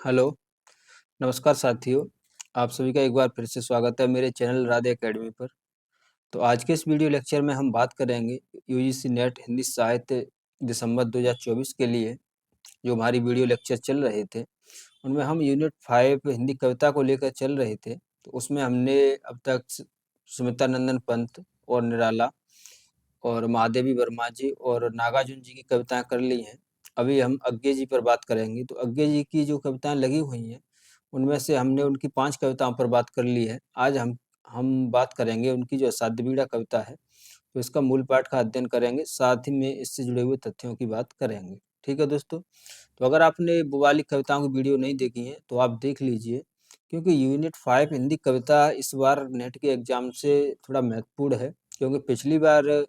Hello, नमस्कार साथियों। आप सभी का एक बार फिर से स्वागत है मेरे चैनल राधे एकेडमी पर। तो आज के इस वीडियो लेक्चर में हम बात करेंगे यूजीसी नेट हिंदी साहित्य दिसंबर 2024 के लिए जो हमारी वीडियो लेक्चर चल रहे थे, उनमें हम यूनिट 5 हिंदी कविता को लेकर चल रहे थे। तो उसमें हमने अब तक सुमित्रा नंदन पंत और निराला और महादेवी वर्मा जी और नागार्जुन जी की कविताएं कर ली हैं। अभी हम अज्ञे जी पर बात करेंगे। तो अज्ञे जी की जो कविताएं लगी हुई हैं, उनमें से हमने उनकी 5 कविताओं पर बात कर ली है। आज हम बात करेंगे उनकी जो असाध्य बीड़ा कविता है, तो इसका मूल पाठ का अध्ययन करेंगे, साथ ही में इससे जुड़े हुए तथ्यों की बात करेंगे। ठीक है दोस्तों, तो अगर आपने वो वाली कविताओं की वीडियो नहीं देखी है तो आप देख लीजिए, क्योंकि यूनिट 5 हिंदी कविता इस बार नेट के एग्जाम से थोड़ा महत्वपूर्ण है। क्योंकि पिछली बार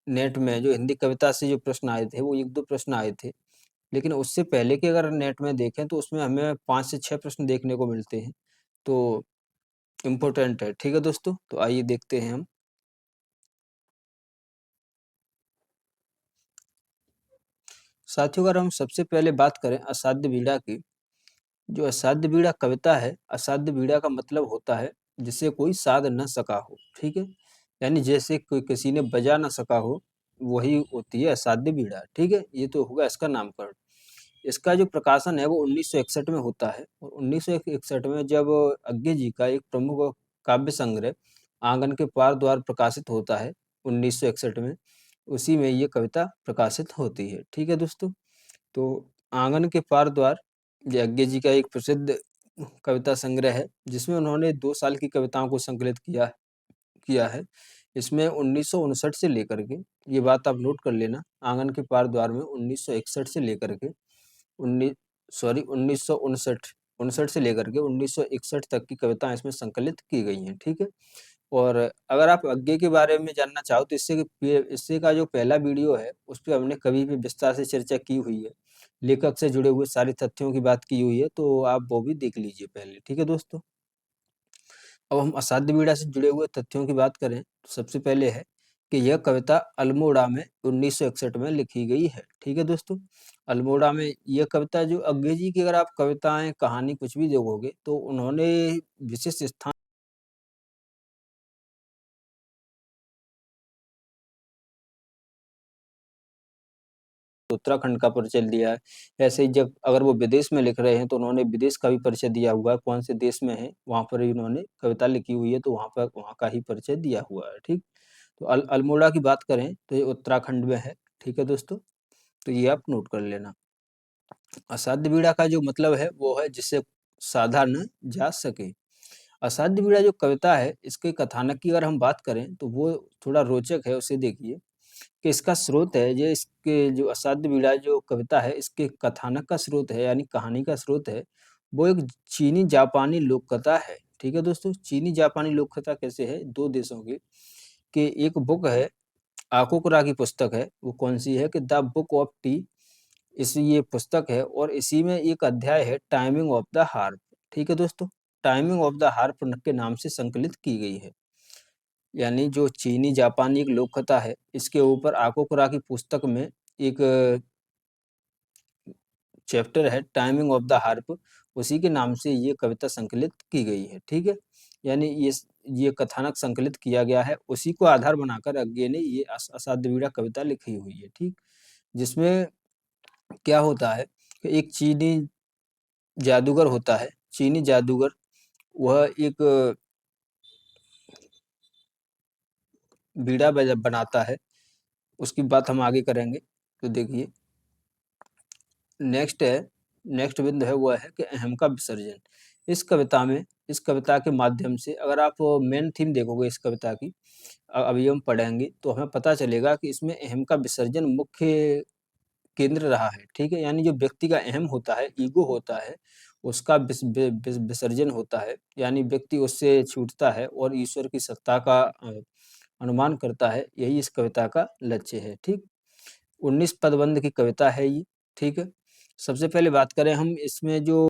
नेट में जो हिंदी कविता से जो प्रश्न आए थे वो 1-2 प्रश्न आए थे, लेकिन उससे पहले के अगर नेट में देखें तो उसमें हमें 5 से 6 प्रश्न देखने को मिलते हैं। तो इम्पोर्टेंट है। ठीक है दोस्तों, तो आइए देखते हैं हम। साथियों, अगर हम सबसे पहले बात करें असाध्य बीड़ा की, जो असाध्य बीड़ा कविता है, असाध्य बीड़ा का मतलब होता है जिसे कोई साध न सका हो। ठीक है, यानी जैसे कोई किसी ने बजा न सका हो, वही होती है असाध्य बीड़ा। ठीक है, ये तो होगा इसका नामकरण। इसका जो प्रकाशन है वो 1961 में होता है, और 1961 में जब अज्ञे जी का एक प्रमुख काव्य संग्रह आंगन के पार द्वार प्रकाशित होता है 1961 में, उसी में ये कविता प्रकाशित होती है। ठीक है दोस्तों, तो आंगन के पार द्वार ये अज्ञे जी का एक प्रसिद्ध कविता संग्रह है, जिसमें उन्होंने 2 साल की कविताओं को संकलित किया किया है। इसमें 1959 से लेकर के, ये बात आप नोट कर लेना, आंगन के पार द्वार में 1961 से लेकर के 1959 59 से लेकर के 1961 तक की कविताएं इसमें संकलित की गई हैं। ठीक है, और अगर आप अज्ञे के बारे में जानना चाहो तो इससे का जो पहला वीडियो है उस पे हमने कवि पे विस्तार से चर्चा की हुई है, लेखक से जुड़े हुए सारे तथ्यों की बात की हुई है, तो आप वो भी देख लीजिए पहले। ठीक है दोस्तों, अब हम असाध्य बीड़ा से जुड़े हुए तथ्यों की बात करें तो सबसे पहले है कि यह कविता अल्मोड़ा में 1961 में लिखी गई है। ठीक है दोस्तों, अल्मोड़ा में यह कविता, जो अज्ञे जी की अगर आप कविताएं कहानी कुछ भी देखोगे तो उन्होंने विशिष्ट स्थान उत्तराखंड का परिचय दिया है। ऐसे ही जब अगर वो विदेश में लिख रहे हैं तो उन्होंने विदेश का भी परिचय दिया हुआ है, कौन से देश में है वहाँ पर ही उन्होंने कविता लिखी हुई है, तो वहाँ का ही परिचय दिया हुआ है। ठीक, तो अल्मोड़ा की बात करें तो ये उत्तराखंड में है। ठीक है दोस्तों, तो ये आप नोट कर लेना। असाध्य बीड़ा का जो मतलब है वो है जिसे साधा न जा सके। असाध्य बीड़ा जो कविता है, इसके कथानक की अगर हम बात करें तो वो थोड़ा रोचक है। उसे देखिए कि इसका स्रोत है, ये इसके जो असाध्य बीड़ा जो कविता है, इसके कथानक का स्रोत है, यानी कहानी का स्रोत है, वो एक चीनी जापानी लोक कथा है। ठीक है दोस्तों, चीनी जापानी लोक कथा कैसे है, 2 देशों की कि एक बुक है, आकोकुरा की पुस्तक है, वो कौन सी है कि द बुक ऑफ टी, इसी ये पुस्तक है, और इसी में एक अध्याय है टाइमिंग ऑफ द हार्प। ठीक है दोस्तों, टाइमिंग ऑफ द हार्प के नाम से संकलित की गई है। यानी जो चीनी जापानी एक लोक कथा है, इसके ऊपर आकोकुरा की पुस्तक में एक चैप्टर है टाइमिंग ऑफ द हार्प, उसी के नाम से ये कविता संकलित की गई है। ठीक है, यानी ये कथानक संकलित किया गया है, उसी को आधार बनाकर अज्ञे ने ये असाध्य बीड़ा कविता लिखी हुई है। ठीक, जिसमें क्या होता है कि एक चीनी जादूगर होता है, चीनी जादूगर, वह एक बीड़ा बनाता है, उसकी बात हम आगे करेंगे। तो देखिए, नेक्स्ट है, नेक्स्ट बिंदु है वह है कि अहम का विसर्जन। इस कविता में, इस कविता के माध्यम से अगर आप मेन थीम देखोगे इस कविता की, अभी हम पढ़ेंगे तो हमें पता चलेगा कि इसमें अहम का विसर्जन मुख्य केंद्र रहा है। ठीक है, यानी जो व्यक्ति का अहम होता है, ईगो होता है, उसका विसर्जन होता है, यानी व्यक्ति उससे छूटता है और ईश्वर की सत्ता का अनुमान करता है। यही इस कविता का लक्ष्य है। ठीक, 19 पदबंध की कविता है ये। ठीक है, सबसे पहले बात करें हम इसमें जो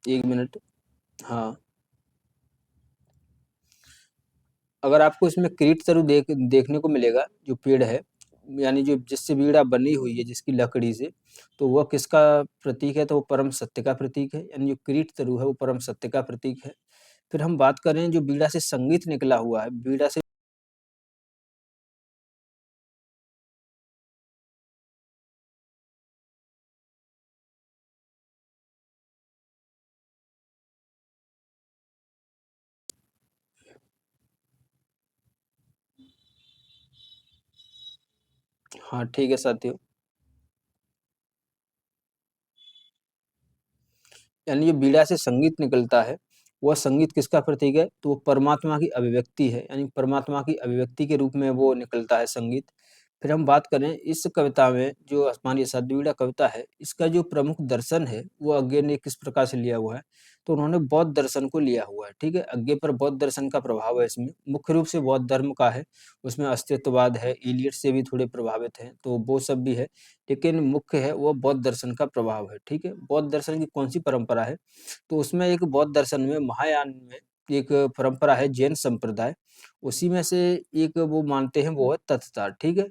एक मिनट। हाँ, अगर आपको इसमें कीट तरु देखने को मिलेगा, जो पेड़ है, यानी जो जिससे बीड़ा बनी हुई है जिसकी लकड़ी से, तो वह किसका प्रतीक है? तो वो परम सत्य का प्रतीक है, यानी जो कीट तरु है वो परम सत्य का प्रतीक है। फिर हम बात करें जो बीड़ा से संगीत निकला हुआ है, बीड़ा से। हाँ ठीक है साथियों, यानी जो बीड़ा से संगीत निकलता है, वह संगीत किसका प्रतीक है? तो वो परमात्मा की अभिव्यक्ति है, यानी परमात्मा की अभिव्यक्ति के रूप में वो निकलता है संगीत। फिर हम बात करें इस कविता में, जो आसमानी साध्वी बीड़ा कविता है, इसका जो प्रमुख दर्शन है वो अज्ञे ने किस प्रकार से लिया हुआ है? तो उन्होंने बौद्ध दर्शन को लिया हुआ है। ठीक है, अज्ञे पर बौद्ध दर्शन का प्रभाव है इसमें, मुख्य रूप से बौद्ध धर्म का है। उसमें अस्तित्ववाद है, इलियट से भी थोड़े प्रभावित हैं, तो वो सब भी है, लेकिन मुख्य है वो बौद्ध दर्शन का प्रभाव है। ठीक है, बौद्ध दर्शन की कौन सी परंपरा है? तो उसमें एक बौद्ध दर्शन में, महायान में एक परंपरा है जैन संप्रदाय, उसी में से एक वो मानते हैं, वो है तत्ता। ठीक है,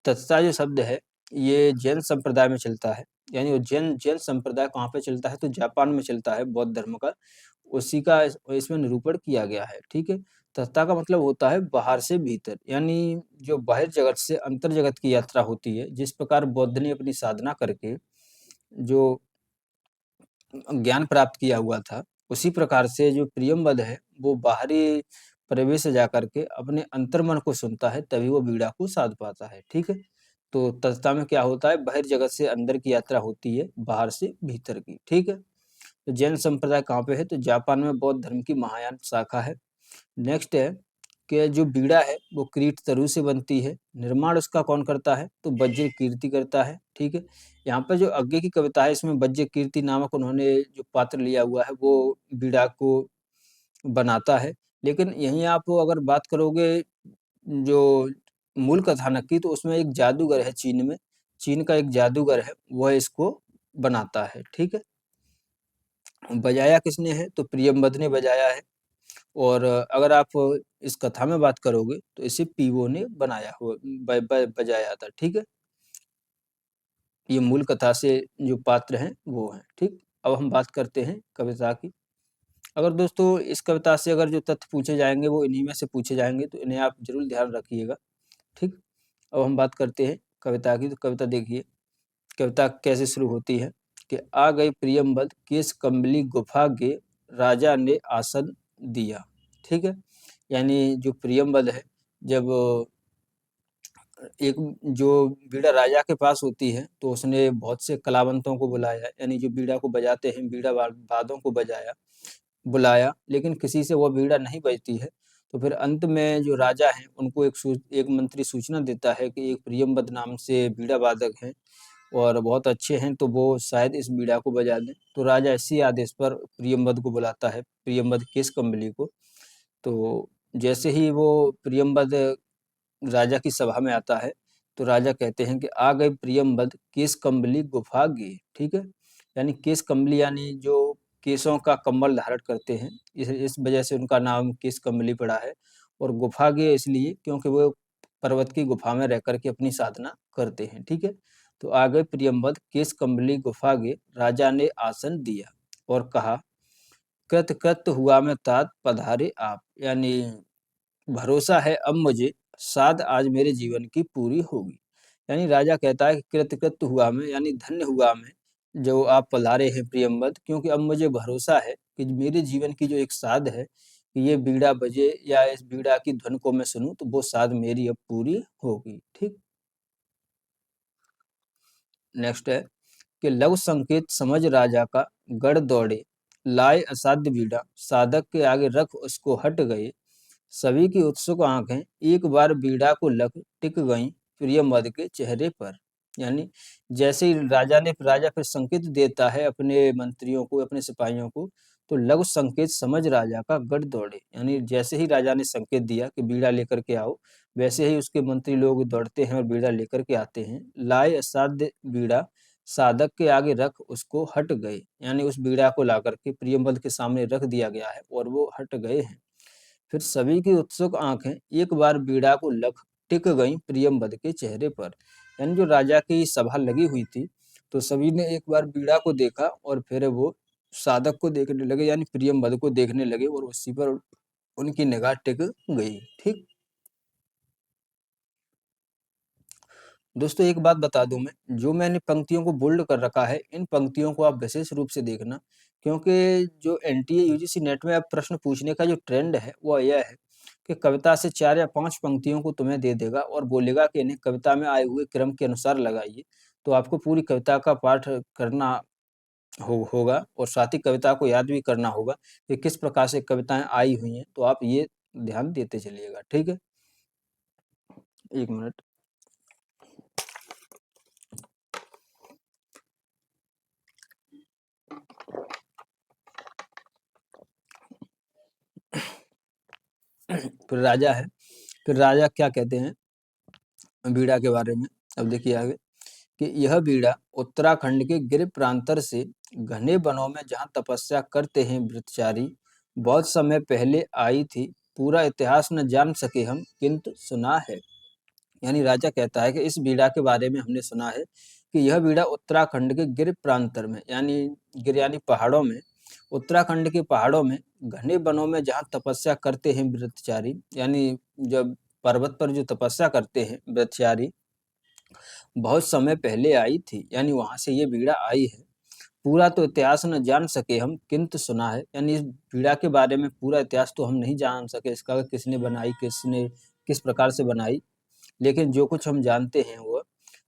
तत्ता जो शब्द है ये जैन संप्रदाय में चलता है, यानी वो जैन जैन संप्रदाय कहाँ पे चलता है? तो जापान में चलता है बौद्ध धर्म का, उसी का इसमें निरूपण किया गया है। ठीक है, तत्ता का मतलब होता है बाहर से भीतर, यानी जो बाहर जगत से अंतर जगत की यात्रा होती है, जिस प्रकार बौद्ध ने अपनी साधना करके जो ज्ञान प्राप्त किया हुआ था, उसी प्रकार से जो प्रियंवद है, वो बाहरी प्रवेश से जाकर के अपने अंतर्मन को सुनता है, तभी वो बीड़ा को साध पाता है। ठीक है, तो तत्ता में क्या होता है? बाहर जगत से अंदर की यात्रा होती है, बाहर से भीतर की। ठीक है, तो जैन संप्रदाय कहाँ पे है? तो जापान में बौद्ध धर्म की महायान शाखा है। नेक्स्ट है कि जो बीड़ा है वो कीट तरु से बनती है, निर्माण उसका कौन करता है? तो वज्र कीर्ति करता है। ठीक है, यहाँ पर जो अज्ञे की कविता है, इसमें वज्र कीर्ति नामक उन्होंने जो पात्र लिया हुआ है वो बीड़ा को बनाता है। लेकिन यहीं आप अगर बात करोगे जो मूल कथानक की, तो उसमें एक जादूगर है चीन में, चीन का एक जादूगर है, वह इसको बनाता है। ठीक है, बजाया किसने है? तो प्रियंवद ने बजाया है। और अगर आप इस कथा में बात करोगे तो इसे पीओ ने बनाया हुआ बजाया था। ठीक है, ये मूल कथा से जो पात्र हैं वो हैं। ठीक, अब हम बात करते हैं कविता की। अगर दोस्तों इस कविता से अगर जो तथ्य पूछे जाएंगे वो इन्हीं में से पूछे जाएंगे, तो इन्हें आप जरूर ध्यान रखिएगा। ठीक, अब हम बात करते हैं कविता की। तो कविता देखिए, कविता कैसे शुरू होती है कि आ गई प्रियंवद केस कम्बली गुफा गे, राजा ने आसन दिया। ठीक है, यानी जो प्रियंवद है, जब एक जो बीड़ा राजा के पास होती है, तो उसने बहुत से कलावंतों को बुलाया, यानी जो बीड़ा को बजाते हैं, बीड़ा वादों को बुलाया, लेकिन किसी से वह बीड़ा नहीं बजती है। तो फिर अंत में जो राजा हैं उनको एक मंत्री सूचना देता है कि एक प्रियंवद नाम से बीड़ा वादक हैं और बहुत अच्छे हैं, तो वो शायद इस बीड़ा को बजा दें। तो राजा इसी आदेश पर प्रियंवद को बुलाता है, प्रियंवद केस कम्बली को। तो जैसे ही वो प्रियंवद राजा की सभा में आता है, तो राजा कहते हैं कि आ गए प्रियंवद केस कम्बली गुफा गे। ठीक है, यानी केस कम्बली, यानी जो केसों का कम्बल धारण करते हैं, इस वजह से उनका नाम केस कम्बली पड़ा है। और गुफा गे इसलिए क्योंकि वो पर्वत की गुफा में रह करके अपनी साधना करते हैं। ठीक है, तो आ गए प्रियंवद केस कम्बली गुफा गे, राजा ने आसन दिया और कहा कृत कृत हुआ मैं तात पधारे आप, यानी भरोसा है अब मुझे, साध आज मेरे जीवन की पूरी होगी। यानी राजा कहता है कि कृतकृत हुआ मैं, यानी धन्य हुआ मैं, जो आप पधारे हैं प्रियंवद, क्योंकि अब मुझे भरोसा है कि मेरे जीवन की जो एक साध है कि ये बीड़ा बजे या इस बीड़ा की धुन को मैं सुनूं, तो वो साध मेरी अब पूरी होगी। ठीक, नेक्स्ट है कि लघु संकेत समझ राजा का, गढ़ दौड़े लाए असाध्य बीड़ा, साधक के आगे रख उसको हट गए, सभी की उत्सुक आंखें एक बार बीड़ा को लग टिक गईं प्रियंवद के चेहरे पर। यानी जैसे ही राजा फिर संकेत देता है अपने मंत्रियों को, अपने सिपाहियों को, तो लघु संकेत समझ राजा का गढ़ दौड़े, यानी जैसे ही राजा ने संकेत दिया कि बीड़ा लेकर के आओ, वैसे ही उसके मंत्री लोग दौड़ते हैं और बीड़ा लेकर के आते हैं। लाए असाध्य बीड़ा, साधक के आगे रख उसको हट गए, यानी उस बीड़ा को लाकर के प्रियंवद के सामने रख दिया गया है और वो हट गए हैं। फिर सभी की उत्सुक आंखें एक बार बीड़ा को लख टिक गईं प्रियंवद के चेहरे पर। यानी जो राजा की सभा लगी हुई थी, तो सभी ने एक बार बीड़ा को देखा और फिर वो साधक को देखने लगे, यानी प्रियंवद को देखने लगे और उसी पर उनकी निगाह टिक गई। ठीक दोस्तों, एक बात बता दूं मैं, जो मैंने पंक्तियों को बोल्ड कर रखा है, इन पंक्तियों को आप विशेष रूप से देखना, क्योंकि जो एनटीए यूजीसी नेट में अब प्रश्न पूछने का जो ट्रेंड है वो यह है कि कविता से 4 या 5 पंक्तियों को तुम्हें दे देगा और बोलेगा कि इन्हें कविता में आए हुए क्रम के अनुसार लगाइए। तो आपको पूरी कविता का पाठ करना होगा और साथ ही कविता को याद भी करना होगा कि किस प्रकार से कविताएं आई हुई हैं। तो आप ये ध्यान देते चलिएगा। ठीक है, 1 मिनट। फिर राजा है, फिर राजा क्या कहते हैं बीड़ा के बारे में। अब देखिए आगे कि यह बीड़ा उत्तराखंड के गिर प्रांतर से घने वनों में जहाँ तपस्या करते हैं ब्रह्मचारी, बहुत समय पहले आई थी। पूरा इतिहास न जान सके हम, किंतु सुना है। यानी राजा कहता है कि इस बीड़ा के बारे में हमने सुना है कि यह बीड़ा उत्तराखंड के गिर प्रांतर में, यानी गिर यानी पहाड़ों में, उत्तराखंड के पहाड़ों में घने वनों में जहाँ तपस्या करते हैं ब्रह्मचारी, यानी जब पर्वत पर जो तपस्या करते हैं ब्रह्मचारी, बहुत समय पहले आई थी। यानी वहां से ये बीड़ा आई है। पूरा तो इतिहास न जान सके हम, किंतु सुना है। यानी इस बीड़ा के बारे में पूरा इतिहास तो हम नहीं जान सके, इसका किसने बनाई, किसने किस प्रकार से बनाई, लेकिन जो कुछ हम जानते हैं वो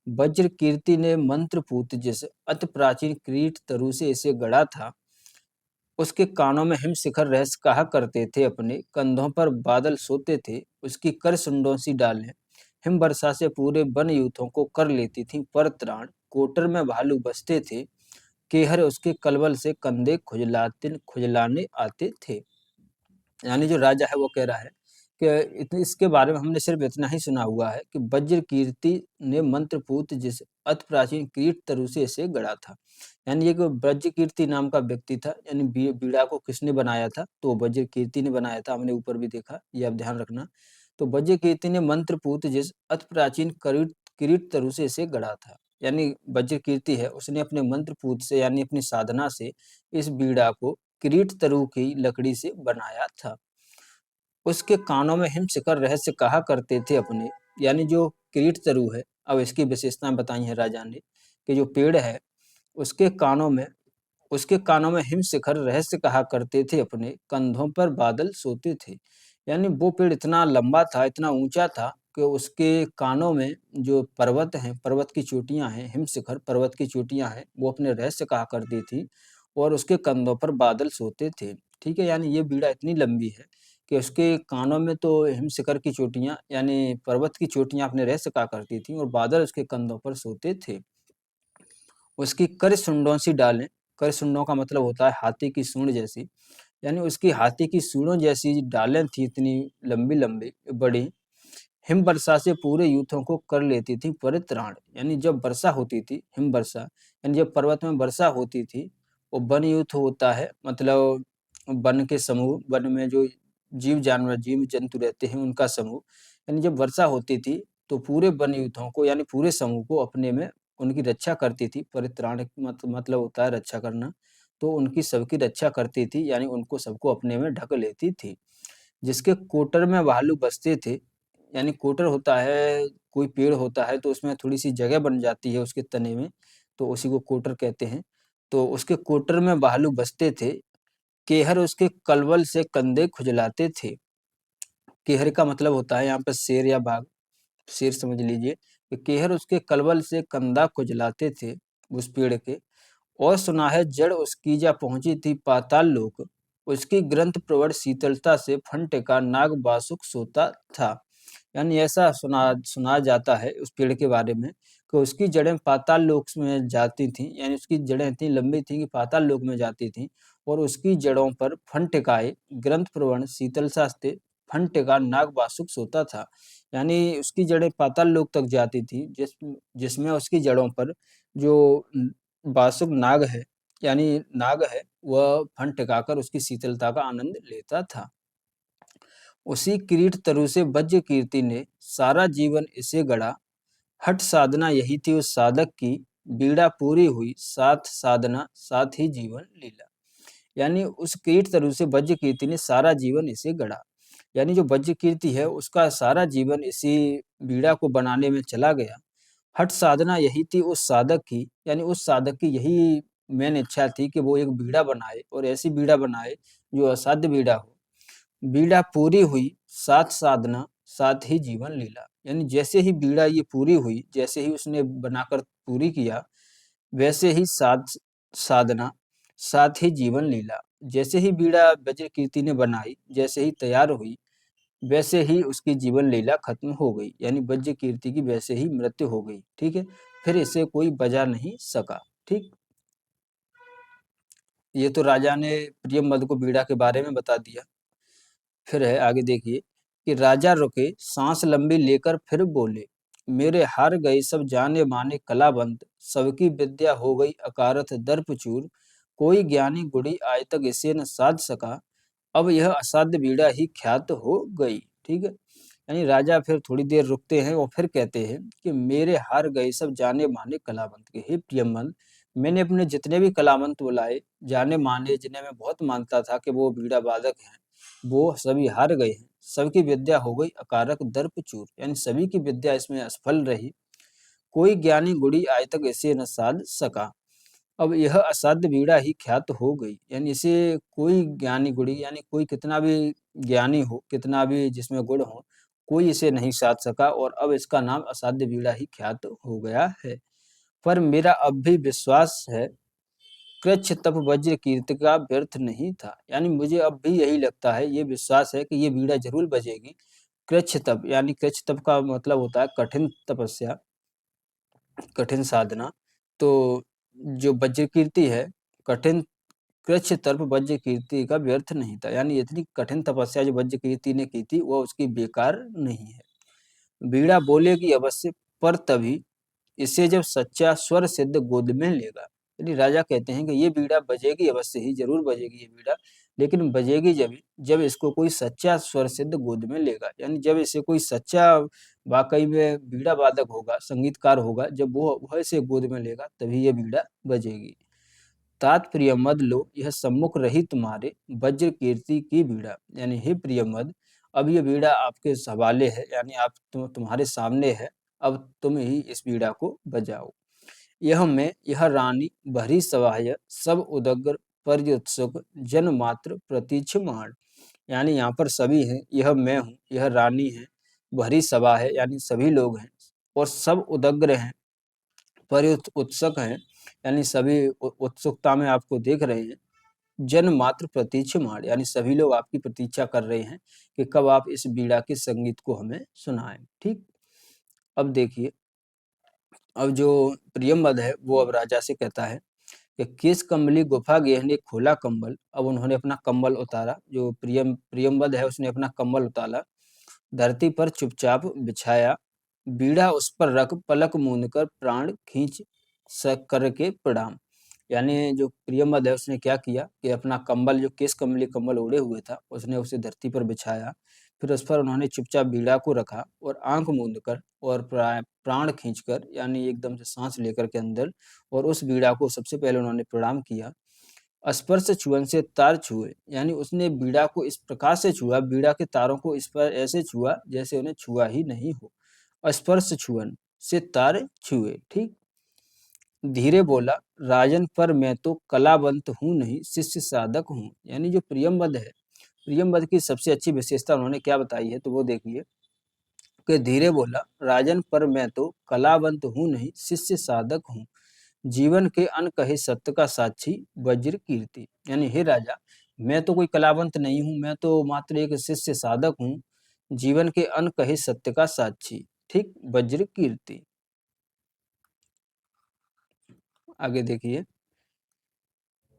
वज्र कीर्ति ने मंत्रपूत जिस अति प्राचीन क्रीट तरु से इसे गढ़ा था, उसके कानों में हिम शिखर रहस्य कहा करते थे, अपने कंधों पर बादल सोते थे, उसकी कर सुंडों सी डालें हिम वर्षा से पूरे वन यूथों को कर लेती थी पर त्राण, कोटर में भालू बसते थे, केहर उसके कलबल से कंधे खुजलाने आते थे। यानी जो राजा है वो कह रहा है कि इसके बारे में हमने सिर्फ इतना ही सुना हुआ है कि वज्र कीर्ति ने मंत्रपूत जिस अति प्राचीन कीर्त तरु से इसे गढ़ा था। यानी ये वज्र कीर्ति नाम का व्यक्ति था। यानी बीड़ा को किसने बनाया था, तो वज्र कीर्ति ने बनाया था। हमने ऊपर भी देखा, ये आप ध्यान रखना। तो वज्र कीर्ति ने मंत्रपूत जिस अति प्राचीन किरीट तरु से इसे गढ़ा था। यानी वज्र कीर्ति है, उसने अपने मंत्रपूत से यानी अपनी साधना से इस बीड़ा को किरीट तरु की लकड़ी से बनाया था। उसके कानों में हिम शिखर रहस्य कहा करते थे अपने। यानी जो किरीट तरु है, अब इसकी विशेषताएं बताई है राजा ने कि जो पेड़ है उसके कानों में उसके कानों में हिम शिखर रहस्य कहा करते थे, अपने कंधों पर बादल सोते थे। यानी वो पेड़ इतना लंबा था, इतना ऊंचा था कि उसके कानों में जो पर्वत हैं, पर्वत की चोटियां हैं, हिम शिखर पर्वत की चोटियां हैं, वो अपने रहस्य कहा करती थी और उसके कंधों पर बादल सोते थे। ठीक है, यानी ये बीड़ा इतनी लंबी है कि उसके कानों में तो हिम शिखर की चोटियां यानी पर्वत की चोटियां अपने रहस्य कहा करती थी और बादल उसके कंधों पर सोते थे। उसकी कर सुंडों सी डालें, कर सुंडों का मतलब होता है हाथी की सूंड जैसी, यानी उसकी हाथी की सूंडों जैसी डालें थी, इतनी लंबी लंबी बड़ी, हिम वर्षा से पूरे यूथों को कर लेती थी परित्राण। यानी जब वर्षा होती थी, हिम वर्षा यानी जब पर्वत में वर्षा होती थी, वो वन यूथ होता है, मतलब वन के समूह, वन में जो जीव जानवर जीव जंतु रहते हैं उनका समूह, यानी जब वर्षा होती थी तो पूरे वन यूथों को यानी पूरे समूह को अपने में उनकी रक्षा करती थी। परित्राण मतलब होता है रक्षा करना, तो उनकी सबकी रक्षा करती थी, यानी उनको सबको अपने में ढक लेती थी। जिसके कोटर में भालू बसते थे, यानी कोटर होता है, कोई पेड़ होता है तो उसमें थोड़ी-सी जगह बन जाती है उसके तने में, तो उसी को कोटर कहते हैं। तो उसके कोटर में भालू बसते थे, केहर उसके कलवल से कंधे खुजलाते थे। केहर का मतलब होता है यहाँ पे शेर या बाघ, शेर समझ लीजिए। कि केहर उसके कलवल से कंधा खुजलाते थे उस पेड़ के। और सुना है जड़ उसकी जा पहुंची थी पाताल लोक, उसकी ग्रंथ प्रवर शीतलता से फंटे का नाग बासुक सोता था। यानी ऐसा सुना जाता है उस पेड़ के बारे में कि उसकी जड़ें पाताल लोक में जाती थीं, यानी उसकी जड़ें इतनी लंबी थीं कि पाताल लोक में जाती थीं और उसकी जड़ों पर फन टिकाए ग्रंथ प्रवण शीतलता से फन-टेका नाग वासुक सोता था। यानी उसकी जड़ें पाताल लोक तक जाती थी, जिसमें उसकी जड़ों पर जो वासुक नाग है, यानी नाग है, वह फन टिकाकर उसकी शीतलता का आनंद लेता था। उसी किरीट तरु से वज्र कीर्ति ने सारा जीवन इसे गढ़ा। हठ साधना यही थी उस साधक की, बीड़ा पूरी हुई साथ साधना साथ ही जीवन लीला। यानी उस किरीट तरु से वज्र कीर्ति ने सारा जीवन इसे गढ़ा। यानी जो वज्र कीर्ति है उसका सारा जीवन इसी बीड़ा को बनाने में चला गया। हठ साधना यही थी उस साधक की, यानी उस साधक की यही मेन इच्छा थी कि वो एक बीड़ा बनाए और ऐसी बीड़ा बनाए जो असाध्य बीड़ा हो। बीड़ा पूरी हुई साथ साधना साथ ही जीवन लीला। यानी जैसे ही बीड़ा ये पूरी हुई, जैसे ही उसने बनाकर पूरी किया, वैसे ही साथ साधना साथ ही जीवन लीला। जैसे ही बीड़ा वज्र कीर्ति ने बनाई, जैसे ही तैयार हुई, वैसे ही उसकी जीवन लीला खत्म हो गई। यानी वज्र कीर्ति की वैसे ही मृत्यु हो गई। ठीक है, फिर इसे कोई बजा नहीं सका। ठीक, ये तो राजा ने प्रियमवद को बीड़ा के बारे में बता दिया। फिर है आगे देखिए कि राजा रुके सांस लंबी लेकर फिर बोले, मेरे हार गए सब जाने माने कलावंत, सबकी विद्या हो गई अकारथ दर्प चूर, कोई ज्ञानी गुड़ी आज तक इसे न साध सका, अब यह असाध्य बीड़ा ही ख्यात हो गई। ठीक है, यानी राजा फिर थोड़ी देर रुकते हैं और फिर कहते हैं कि मेरे हार गए सब जाने माने कलावंत के, हे प्रियमवंत, मैंने अपने जितने भी कलावंत बुलाए, जाने माने, जिन्हें मैं बहुत मानता था कि वो बीड़ा वादक हैं, वो सभी हार गए हैं। सबकी विद्या हो गई अकारक दर्प चूर, यानी सभी की विद्या इसमें असफल रही। कोई ज्ञानी गुड़ी आज तक इसे न साध सका, अब यह असाध्य बीड़ा ही ख्यात हो गई। यानी इसे कोई ज्ञानी गुणी, यानी कोई कितना भी ज्ञानी हो, कितना भी जिसमें गुण हो, कोई इसे नहीं साध सका और अब इसका नाम असाध्य बीड़ा ही ख्यात हो गया है। पर मेरा अब भी विश्वास है, कृच्छ तप वज्र कीर्ति का व्यर्थ नहीं था। यानी मुझे अब भी यही लगता है, ये विश्वास है कि ये बीड़ा जरूर बजेगी। कृच्छ तप, यानी कृच्छ तप का मतलब होता है कठिन तपस्या, कठिन साधना। तो जो वज्र कीर्ति है, कठिन कृच्छ तर्प वज्र कीर्ति का व्यर्थ नहीं था। यानी इतनी कठिन तपस्या जो वज्र कीर्ति ने की थी, वो उसकी बेकार नहीं है। बीड़ा बोलेगी अवश्य, पर तभी इसे जब सच्चा स्वर सिद्ध गोद में लेगा। यानी राजा कहते हैं कि ये बीड़ा बजेगी अवश्य ही, जरूर बजेगी ये बीड़ा, लेकिन बजेगी जब इसको कोई सच्चा स्वर सिद्ध गोद में लेगा। यानी जब इसे कोई सच्चा वाकई में बीड़ा वादक होगा, संगीतकार होगा, जब वह इसे गोद में लेगा, तभी ये बीड़ा बजेगी। तात प्रियमद लो यह सम्मुख रही तुम्हारे, वज्र कीर्ति की बीड़ा। यानी हे प्रियमद, अब ये बीड़ा आपके हवाले है, यानी तुम्हारे सामने है, अब तुम ही इस बीड़ा को बजाओ। यह मैं यह रानी भरी सवाय, सब उदग्र पर्युत्सुक जन मात्र प्रतीक्षमाण। यानी यहाँ पर सभी हैं, यह मैं हूँ, यह रानी है, भरी सभा है, यानी सभी लोग हैं, और सब उदग्र हैं, उत्सुक हैं, यानी सभी उत्सुकता में आपको देख रहे हैं। जन मात्र प्रतीक्षमाण, यानी सभी लोग आपकी प्रतीक्षा कर रहे हैं कि कब आप इस बीड़ा के संगीत को हमें सुनाएं। ठीक, अब देखिए, अब जो प्रियमवद है वो अब राजा से कहता है कि किस कम्बली गुफा गहने खोला कंबल। अब उन्होंने अपना कंबल उतारा, जो प्रियमवद है उसने अपना कंबल उतारा, धरती पर चुपचाप बिछाया, बीड़ा उस पर रख पलक मूंद कर प्राण खींच करके प्रणाम। यानी जो प्रियमवद है उसने क्या किया कि अपना कंबल, जो केस कमली कंबल ओढ़े हुए था, उसने उसे धरती पर बिछाया, फिर उस पर उन्होंने चुपचाप बीड़ा को रखा और आंख मूंद कर और प्राण खींचकर, यानी एकदम से सांस लेकर के अंदर, और उस बीड़ा को सबसे पहले उन्होंने प्रणाम किया। स्पर्श छुअन से तार छुए, यानी उसने बीड़ा को इस प्रकार से छुआ, बीड़ा के तारों को इस पर ऐसे छुआ जैसे उन्हें छुआ ही नहीं हो। स्पर्श छुअन से तार छुए। ठीक, धीरे बोला, राजन पर मैं तो कलावंत हूँ नहीं, शिष्य साधक हूँ। यानी जो प्रियमवद है, प्रियमवद की सबसे अच्छी विशेषता उन्होंने क्या बताई है, तो वो देखिए कि धीरे बोला, राजन पर मैं तो कलावंत हूँ नहीं, शिष्य साधक हूँ, जीवन के अनकहे सत्य का साक्षी वज्र कीर्ति। यानी हे राजा, मैं तो कोई कलावंत नहीं हूँ, मैं तो मात्र एक शिष्य साधक हूँ, जीवन के अनकहे सत्य का साक्षी, ठीक, वज्र कीर्ति। आगे देखिए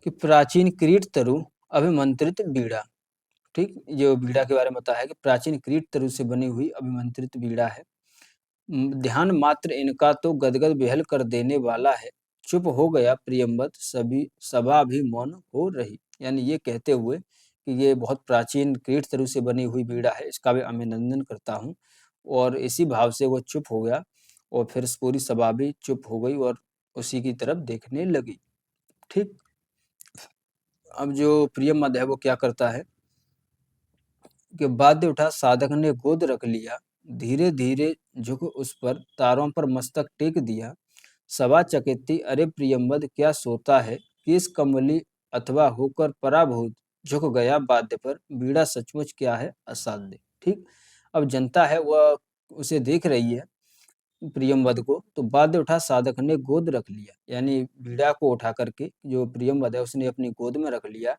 कि प्राचीन किरीट तरु अभिमंत्रित बीड़ा। ठीक, जो बीड़ा के बारे में बताया है कि प्राचीन क्रीट तरु से बनी हुई अभिमंत्रित बीड़ा है। ध्यान मात्र इनका तो गदगद बेहल कर देने वाला है। चुप हो गया प्रियंवद, सभी सभा भी मौन हो रही। यानी ये कहते हुए कि ये बहुत प्राचीन क्रीट तरु से बनी हुई बीड़ा है, इसका भी अभिनंदन करता हूँ। और इसी भाव से वो चुप हो गया और फिर पूरी सभा भी चुप हो गई और उसी की तरफ देखने लगी। ठीक, अब जो प्रियंवद है वो क्या करता है कि वाद्य उठा, साधक ने गोद रख लिया, धीरे धीरे झुक उस पर, तारों पर मस्तक टेक दिया। सभा चकित, अरे प्रियंवद क्या सोता है, किस कमली अथवा होकर पराभूत, झुक गया वाद्य पर, बीड़ा सचमुच क्या है असाध्य। ठीक, अब जनता है वह उसे देख रही है प्रियंवद को, तो वाद्य उठा, साधक ने गोद रख लिया, यानी बीड़ा को उठा करके जो प्रियंवद है उसने अपनी गोद में रख लिया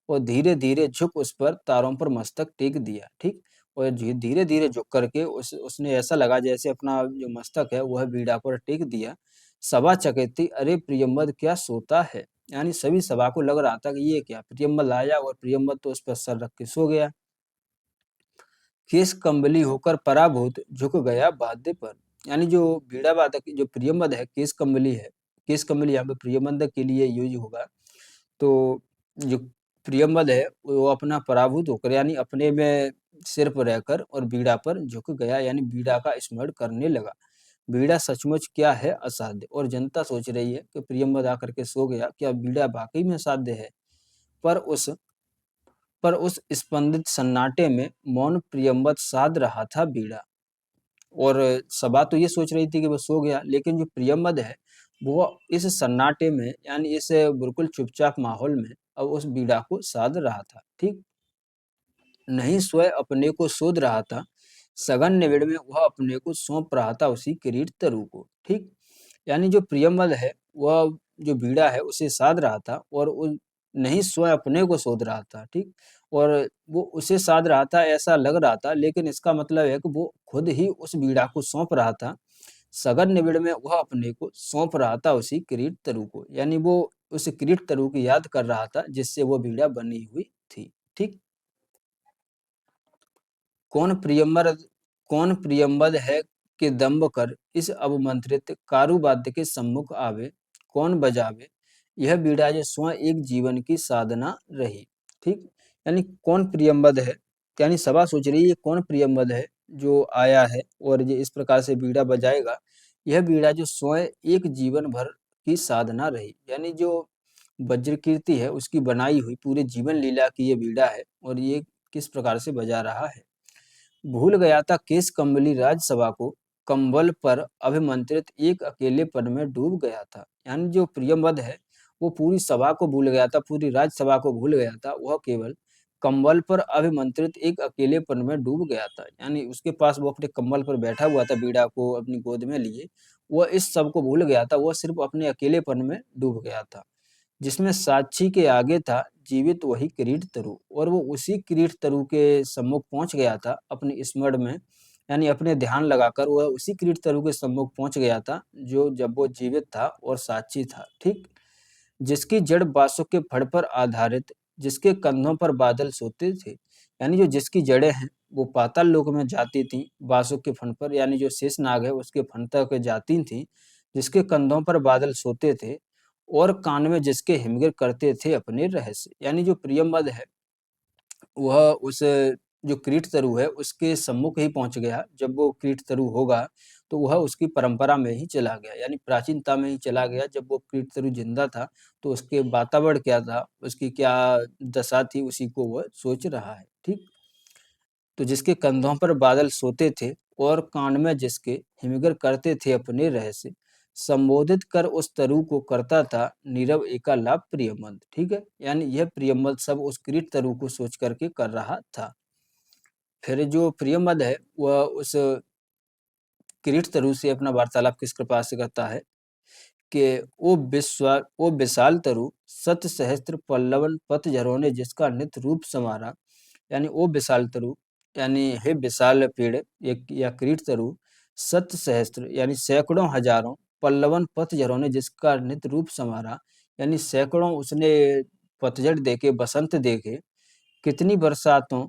और धीरे धीरे झुक उस पर, तारों पर मस्तक टेक दिया। ठीक, और धीरे धीरे झुक करके उसने ऐसा लगा जैसे अपना जो मस्तक है वह बीड़ा पर टेक दिया। सभा चकित, अरे प्रियंवद क्या सोता है, यानी सभी सभा को लग रहा था कि ये क्या, प्रियंवद आया और प्रियंवद तो उस पर सर रख के सो गया। केस कंबली होकर पराभूत, झुक गया वाद्य पर, यानी जो बीड़ा वादक जो प्रियंवद है केस कंबली है, केस कंबली यहाँ पे प्रियंवद के लिए यूज होगा। तो जो प्रियंवद है वो अपना पराभूत होकर यानी अपने में सिर पर रहकर और बीड़ा पर झुक गया, यानी बीड़ा का स्मरण करने लगा। बीड़ा सचमुच क्या है असाध्य, और जनता सोच रही है कि प्रियंवद आकर के सो गया, क्या बीड़ा वाकई में असाध्य है। पर उस पर उस स्पंदित सन्नाटे में मौन प्रियंवद साध रहा था बीड़ा। और सभा तो ये सोच रही थी कि वो सो गया, लेकिन जो प्रियंवद है वो इस सन्नाटे में यानी इस बिल्कुल चुपचाप माहौल में अब उस बीड़ा को साध रहा था। ठीक, नहीं स्वयं अपने को सोध रहा था, सघन निबिड़ में वह अपने को सौंप रहा था उसी किरीट तरु को। ठीक, यानी जो प्रियंवद है वह जो बीड़ा है उसे साध रहा था और नहीं स्वयं अपने को सोध रहा था। ठीक, और वो उसे साध रहा था ऐसा लग रहा था, लेकिन इसका मतलब है कि वो खुद ही उस बीड़ा को सौंप रहा था। सघन निबिड़ में वह अपने को सौंप रहा था उसी किरीट तरु को, यानी वो उस किरीट तरु की याद कर रहा था जिससे वो बीड़ा बनी हुई थी। ठीक, कौन प्रियंवद कौन प्रियंवद है कि दंभ कर इस अवमंत्रित कारुवाद्य के सम्मुख आवे, कौन बजावे यह बीड़ा जो स्वयं एक जीवन की साधना रही। ठीक, यानी कौन प्रियंवद है, यानी सभा सोच रही है कौन प्रियंवद है जो आया है और ये इस प्रकार से बीड़ा बजाएगा, यह बीड़ा जो स्वयं एक जीवन भर की साधना रही, यानी जो वज्र कीर्ति है उसकी बनाई हुई पूरे जीवन लीला की ये बीड़ा है और ये किस प्रकार से बजा रहा है। भूल गया था केस कंबली राजसभा को, कंबल पर अभिमंत्रित एक अकेलेपन में डूब गया था। यानी जो प्रियंवद है वो पूरी सभा को भूल गया था, पूरी राजसभा को भूल गया था, वह केवल कंबल पर अभिमंत्रित एक अकेलेपन में डूब गया था। यानी उसके पास वो अपने कंबल पर बैठा हुआ था बीड़ा को अपनी गोद में लिए, वह इस सब को भूल गया था, वह सिर्फ अपने अकेलेपन में डूब गया था। जिसमें साक्षी के आगे था जीवित वही किरीट तरु, और वो उसी किरीट तरु के सम्मुख पहुंच गया था अपने स्मरण में, यानी अपने ध्यान लगाकर वह उसी किरीट तरु के सम्मुख पहुंच गया था जो जब वो जीवित था और साक्षी था। ठीक, जिसकी जड़ बासुक के फड़ पर आधारित, जिसके कंधों पर बादल सोते थे, यानी जो जिसकी जड़ें हैं वो पाताल लोक में जाती थी बासुक के फण पर, यानी जो शेषनाग है उसके फण तक जाती थी, जिसके कंधों पर बादल सोते थे और कान में जिसके हिमगिर करते थे अपने रहस्य। यानी जो प्रियंवद है वह उस जो क्रीट तरु है उसके सम्मुख ही पहुंच गया, जब वो क्रीट तरु होगा तो वह उसकी परंपरा में ही चला गया, यानी प्राचीनता में ही चला गया। जब वो क्रीट तरु जिंदा था तो उसके वातावरण क्या था, उसकी क्या दशा थी, उसी को वह सोच रहा है। ठीक, तो जिसके कंधों पर बादल सोते थे और कान में जिसके हिमगर करते थे अपने रहस्य, संबोधित कर उस तरु को करता था नीरव एकालाप प्रियमंद। ठीक है, यानी यह प्रियमंद सब उस किरीट तरु को सोच करके कर रहा था। फिर जो प्रियमंद है वह उस किरीट तरु से अपना वार्तालाप किस प्रकार से करता है कि ओ विशाल तरु सत सहस्त्र पल्लवन पथ झरोने जिसका नित रूप समारा, यानी ओ विशाल तरु, यानी हे विशाल पेड़ या क्रीट तरु, सत सहस्त्र यानी सैकड़ों हजारों, पल्लवन पतझरों ने जिसका नित रूप समारा, यानी सैकड़ों उसने पतझड़ देखे, बसंत देखे, कितनी बरसातों,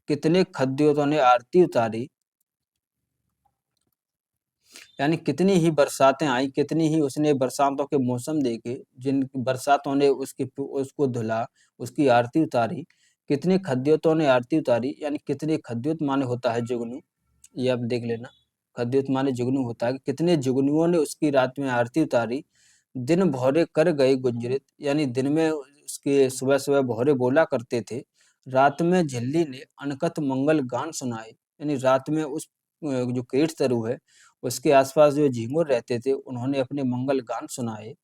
कितने खद्योतों ने आरती उतारी, यानी कितनी ही बरसातें आई, कितनी ही उसने बरसातों के मौसम देखे, जिन बरसातों ने उसको धुला, उसकी आरती उतारी। कितने खद्योतों ने आरती उतारी, यानी कितने खद्योत माने होता है जुगनू, ये आप देख लेना। खद्योत माने जुगनू होता है। कितने जुगनुओं ने उसकी रात में आरती उतारी। दिन भौरे कर गए गुंजरित, यानी दिन में उसके सुबह-सुबह भौरे बोला करते थे। रात में झिल्ली ने अनकत मंगल गान सुनाए, यानी रात में उस जो कीट तरु है, उसके आसपास जो झिंगुर रहते थे, उन्होंने अपने मंगल गान सुनाए।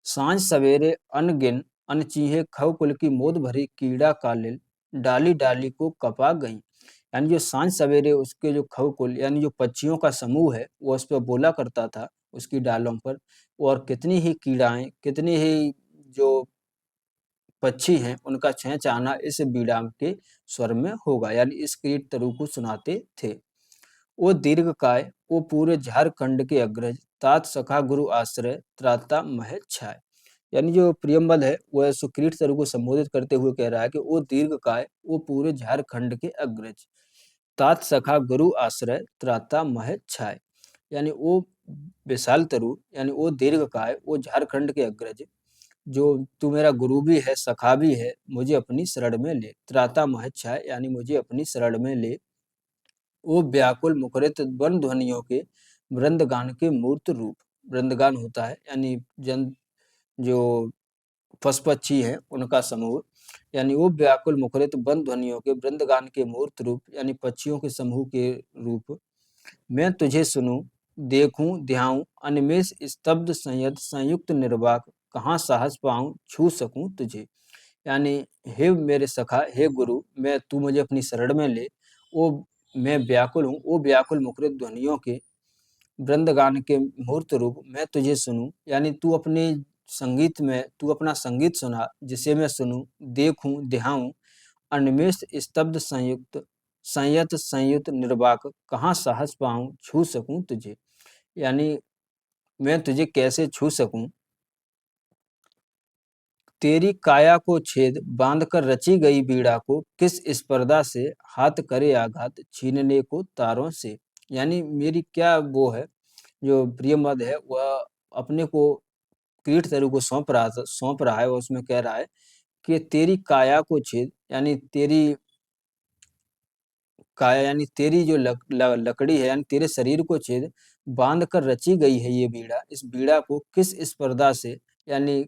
साँझ सवेरे अनगिन अनचीहे खव कुल की मोद भरी कीड़ा कालिल, डाली डाली को कपा गईं। यानी जो साँझ सवेरे उसके जो खवकुल यानी जो पक्षियों का समूह है, वो उस पे बोला करता था, उसकी डालों पर। और कितनी ही कीड़ाएँ, कितनी ही जो पक्षी हैं, उनका चहचहाना इस बीड़ा के स्वर में होगा, यानी इस कीट तरु को सुनाते थे। ओ दीर्घकाय, ओ पूरे झारखंड के अग्रज, तात सखा गुरु आश्रय, त्राता मह छाय। यानी जो प्रियम्बद है, वह सुक्रीट तरु को संबोधित करते हुए कह रहा है कि ओ दीर्घकाय, ओ पूरे झारखंड के अग्रज, तात सखा गुरु आश्रय, त्राता मह छाय। यानी वो विशाल तरु, यानी वो दीर्घकाय, वो झारखंड के अग्रज, जो तू मेरा गुरु भी है, सखा भी है, मुझे अपनी शरण में ले। त्राता मह छाय, यानी मुझे अपनी शरण में ले। वो व्याकुल मुखरित वन ध्वनियों के वृंदगान के मूर्त रूप। वृंदगान होता है यानी जन जो पशु पक्षी हैं उनका समूह, यानी वो व्याकुल मुखरित वन ध्वनियों के वृंदगान के मूर्त रूप, यानी पक्षियों के समूह के रूप। मैं तुझे सुनूं, देखूं, ध्याऊं, अनिमेष स्तब्ध संयत संयुक्त निर्वाक, कहाँ साहस पाऊं, छू सकूं तुझे। यानी हे मेरे सखा, हे गुरु, मैं तू मुझे अपनी शरण में ले। वो मैं व्याकुल हूँ, वो व्याकुल मुखरित ध्वनियों के वृंदगान के मूर्त रूप, मैं तुझे सुनूं, यानी तू अपने संगीत में तू अपना संगीत सुना, जिसे मैं सुनूं, देखूं, ध्याऊं, अनिमेष स्तब्ध संयुक्त संयत संयुक्त निर्वाक, कहाँ साहस पाऊं, छू सकूं तुझे। यानी मैं तुझे कैसे छू सकूं, तेरी काया को छेद बांध कर रची गई बीड़ा को, किस स्पर्धा से हाथ करे आघात, छीनने को तारों से। यानी मेरी क्या वो है, जो प्रियमद है, वह अपने को कीट तरु को सौंप रहा है और उसमें कह रहा है कि तेरी काया को छेद, यानी तेरी काया यानी तेरी जो लकड़ी है, यानी तेरे शरीर को छेद बांध कर रची गई है ये बीड़ा। इस बीड़ा को किस स्पर्धा से, यानी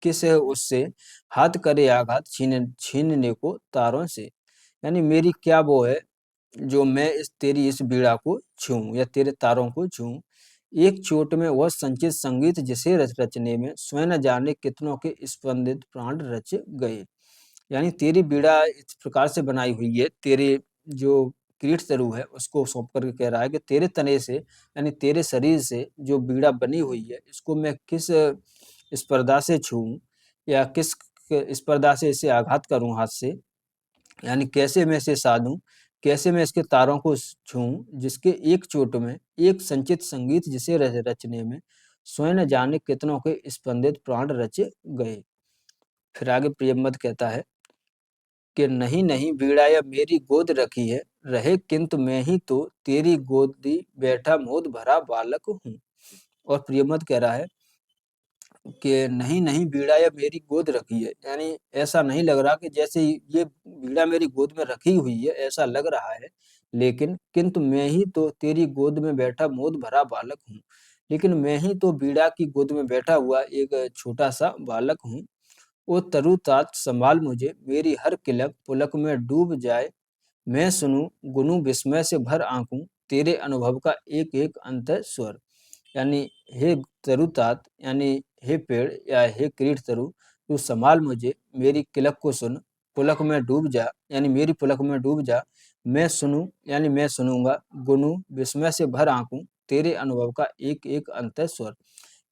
किस उससे हाथ करे आघात, छीनने को तारों से। यानी मेरी क्या वो है, जो मैं तेरी इस बीड़ा को छूऊं या तेरे तारों को छूऊं। एक चोट में वह संचित संगीत जिसे रचने में स्वयं न जाने कितनों के स्पंदित प्राण रच गए। यानी तेरी बीड़ा इस प्रकार से बनाई हुई है, तेरे जो कीट तरु है उसको सौंप करके कह रहा है कि तेरे तने से, यानी तेरे शरीर से जो बीड़ा बनी हुई है, इसको मैं किस स्पर्धा से छूऊं या किस स्पर्धा से इसे आघात करूं हाथ से, यानी कैसे मैं इसे साधूं, कैसे मैं इसके तारों को छूऊं, जिसके एक चोट में एक संचित संगीत जिसे रचने में स्वयं न जाने कितनों के स्पंदित प्राण रचे गए। फिर आगे प्रियम्बद कहता है कि नहीं नहीं बीड़ा या मेरी गोद रखी है, रहे किंतु मैं ही तो तेरी गोदी बैठा मोद भरा बालक हूँ। और प्रियम्बद कह रहा है कि नहीं नहीं बीड़ा या मेरी गोद रखी है, यानी ऐसा नहीं लग रहा कि जैसे ये बीड़ा मेरी गोद में रखी हुई है, ऐसा लग रहा है। लेकिन किंतु मैं ही तो तेरी गोद में बैठा मोद भरा बालक हूँ, लेकिन मैं ही तो बीड़ा की गोद में बैठा हुआ एक छोटा सा बालक हूँ। ओ तरु तात संभाल मुझे, मेरी हर किलक पुलक में डूब जाए, मैं सुनूं गुनू विस्मय से भर आंकूं, तेरे अनुभव का एक एक अंतः स्वर। यानी हे तरुतात, यानी हे पेड़ या हे क्रीट तरु, तू संभाल मुझे, मेरी किलक को सुन, पुलक में डूब जा, यानी मेरी पुलक में डूब जा। मैं सुनूं, यानी मैं सुनूंगा, गुनू विस्मय से भर आंकूं, तेरे अनुभव का एक एक अंतः स्वर।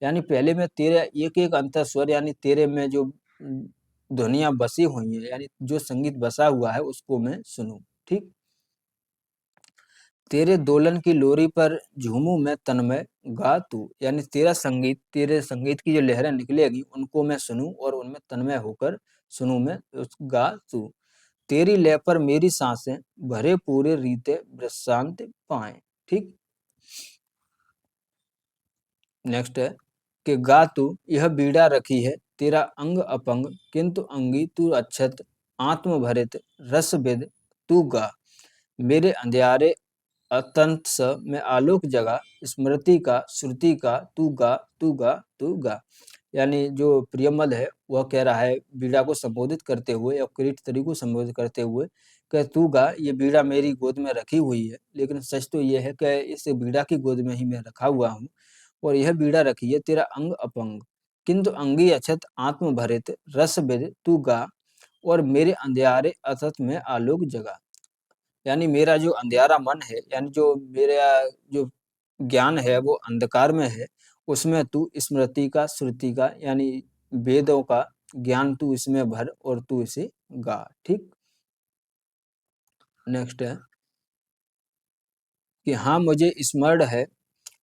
यानी पहले मैं तेरे एक एक अंतः स्वर, यानी तेरे में जो ध्वनियां बसी हुई हैं, यानी जो संगीत बसा हुआ है, उसको मैं सुनूं। ठीक, तेरे दोलन की लोरी पर झूमूं मैं तन्मय, गा तू, यानी तेरे संगीत की जो लहरें निकलेगी, उनको मैं सुनूं और उनमें तन्मय होकर सुनूं मैं, गा तू। तेरी लय पर मेरी सांसें, भरे पूरे रीते विश्रांति पाए। ठीक। नेक्स्ट है कि गा तू यह बीड़ा रखी है, तेरा अंग अपंग किंतु अंगी तू अक्षत, आत्म भरित रस विद तू गा। मेरे अंधियारे अतंत स में आलोक जगा, स्मृति का श्रुति का तू गा तू गा तू गा। यानी जो प्रियमद है वह कह रहा है बीड़ा को संबोधित करते हुए या किरीट तरी को संबोधित करते हुए कि तू गा, ये बीड़ा मेरी गोद में रखी हुई है, लेकिन सच तो यह है कि इस बीड़ा की गोद में ही मैं रखा हुआ हूँ और यह बीड़ा रखी है, तेरा अंग अपंग किंतु अंगी अछत, आत्म भरित रस विद तू गा, और मेरे अंधियारे अतत में आलोक जगा। यानी मेरा जो अंधियारा मन है, यानी जो मेरा जो ज्ञान है वो अंधकार में है, उसमें तू स्मृति का श्रुति का यानी वेदों का ज्ञान तू इसमें भर और तू इसे गा। ठीक। नेक्स्ट है कि हाँ मुझे स्मरण है,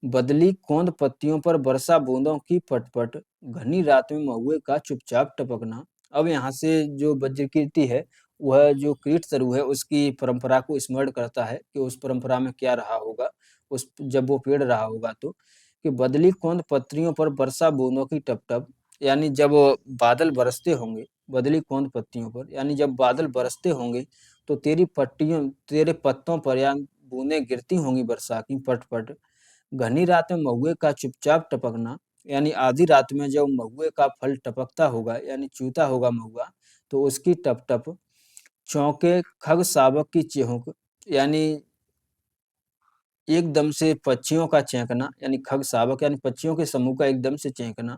बदली कौंद पत्तियों पर वर्षा बूंदों की पटपट, घनी रात में महुए का चुपचाप टपकना। अब यहाँ से जो वज्रकीर्ति है वह जो कीट तरु है उसकी परंपरा को स्मरण करता है कि उस परंपरा में क्या रहा होगा, उस जब वो पेड़ रहा होगा तो कि बदली कौंद पत्तियों पर वर्षा बूंदों की टप टप, यानी जब बादल बरसते होंगे, बदली कौंद पत्तियों पर यानी जब बादल बरसते होंगे तो तेरी पट्टियों तेरे पत्तों पर या बूंदें गिरती होंगी वर्षा की पट पट। घनी रात में महुए का चुपचाप टपकना, यानी आधी रात में जब महुए का फल टपकता होगा यानी चूता होगा महुआ, तो उसकी टप टप। चौके खग शावक की चेहुक, यानी एकदम से पक्षियों का चेंकना, यानी खग शावक यानी पक्षियों के समूह का एकदम से चेंकना।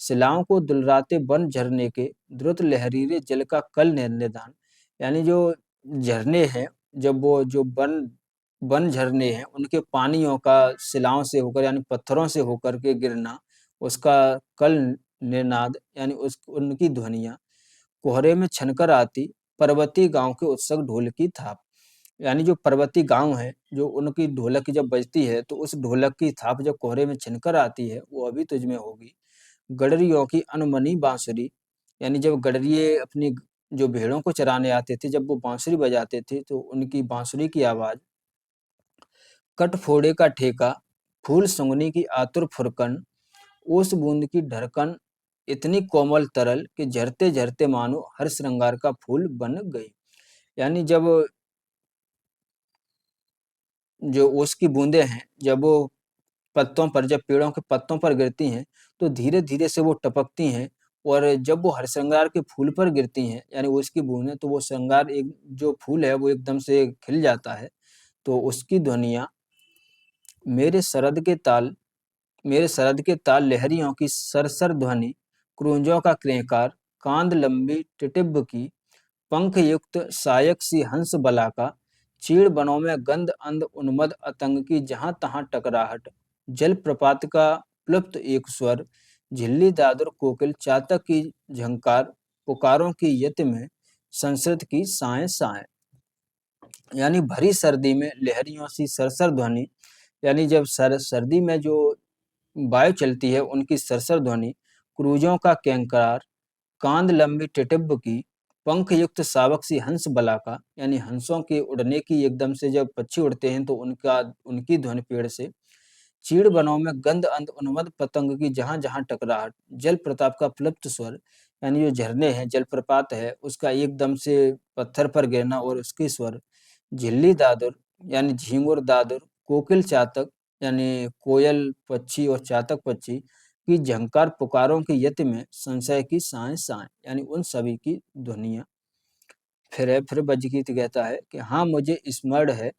शिलाओं को दुलराते बन झरने के, द्रुत लहरीले जल का कल निदान। यानी जो झरने हैं, जब वो जो बन झरने हैं उनके पानियों का शिलाओं से होकर यानी पत्थरों से होकर के गिरना, उसका कल निनाद यानी उस उनकी ध्वनियां। कोहरे में छनकर आती पर्वतीय गांव के उत्सुक ढोल की थाप, यानी जो पर्वतीय गांव है जो उनकी ढोलक जब बजती है तो उस ढोलक की थाप जब कोहरे में छिनकर आती है वो अभी तुझ में होगी। गडरियों की अनमनी बांसुरी, यानी जब गडरिये अपनी जो भेड़ों को चराने आते थे, जब वो बांसुरी बजाते थे तो उनकी बांसुरी की आवाज। कट फोड़े का ठेका, फूल सुंघनी की आतुर फुरकन, ओस बूंद की ढरकन, इतनी कोमल तरल कि झरते झरते मानो हर श्रृंगार का फूल बन गई। यानी जब जो ओस की बूंदे हैं जब वो पत्तों पर, जब पेड़ों के पत्तों पर गिरती हैं तो धीरे धीरे से वो टपकती हैं, और जब वो हर श्रृंगार के फूल पर गिरती हैं यानी ओस की बूंदें, तो वो श्रृंगार एक जो फूल है वो एकदम से खिल जाता है। तो उसकी ध्वनियां मेरे शरद के ताल मेरे शरद के ताल लहरियों की सरसर ध्वनि, क्रूंजों का क्रेंकार, कांद लंबी टिटिब्ब की, पंख युक्त सायक सी हंस बलाका, चीड़ बनों में गंध अंध उन्मद अतंग की जहां तहां टकराहट, जल प्रपात का प्लुप्त एक स्वर, झिल्ली दादुर कोकिल चातक की झंकार, पुकारों की यति में संस्कृत की साएं साएं। यानी भरी सर्दी में लहरियों सी सरसर ध्वनि, यानी जब सर्दी में जो वायु चलती है उनकी सरसर ध्वनि, क्रूजों का केंकार, कांद लंबी टिटिब्ब की, पंख युक्त सावक सी हंस बलाका, यानी हंसों के उड़ने की एकदम से जब पक्षी उड़ते हैं तो उनकी ध्वनि पेड़ से, चीड़ बनों में गंध अंध उन्मद पतंग की जहां जहां टकराहट, जल प्रताप का प्लुप्त स्वर, यानी जो झरने हैं जलप्रपात है उसका एकदम से पत्थर पर गिरना और उसकी स्वर, झिल्ली दादुर यानी झींगुर दादुर, कोकिल चातक यानी कोयल पक्षी और चातक पक्षी की झंकार, पुकारों की यति में संशय की साएं साएं, यानी उन सभी की ध्वनियां। फिर बज्रगीत कहता है कि हाँ मुझे स्मरण है,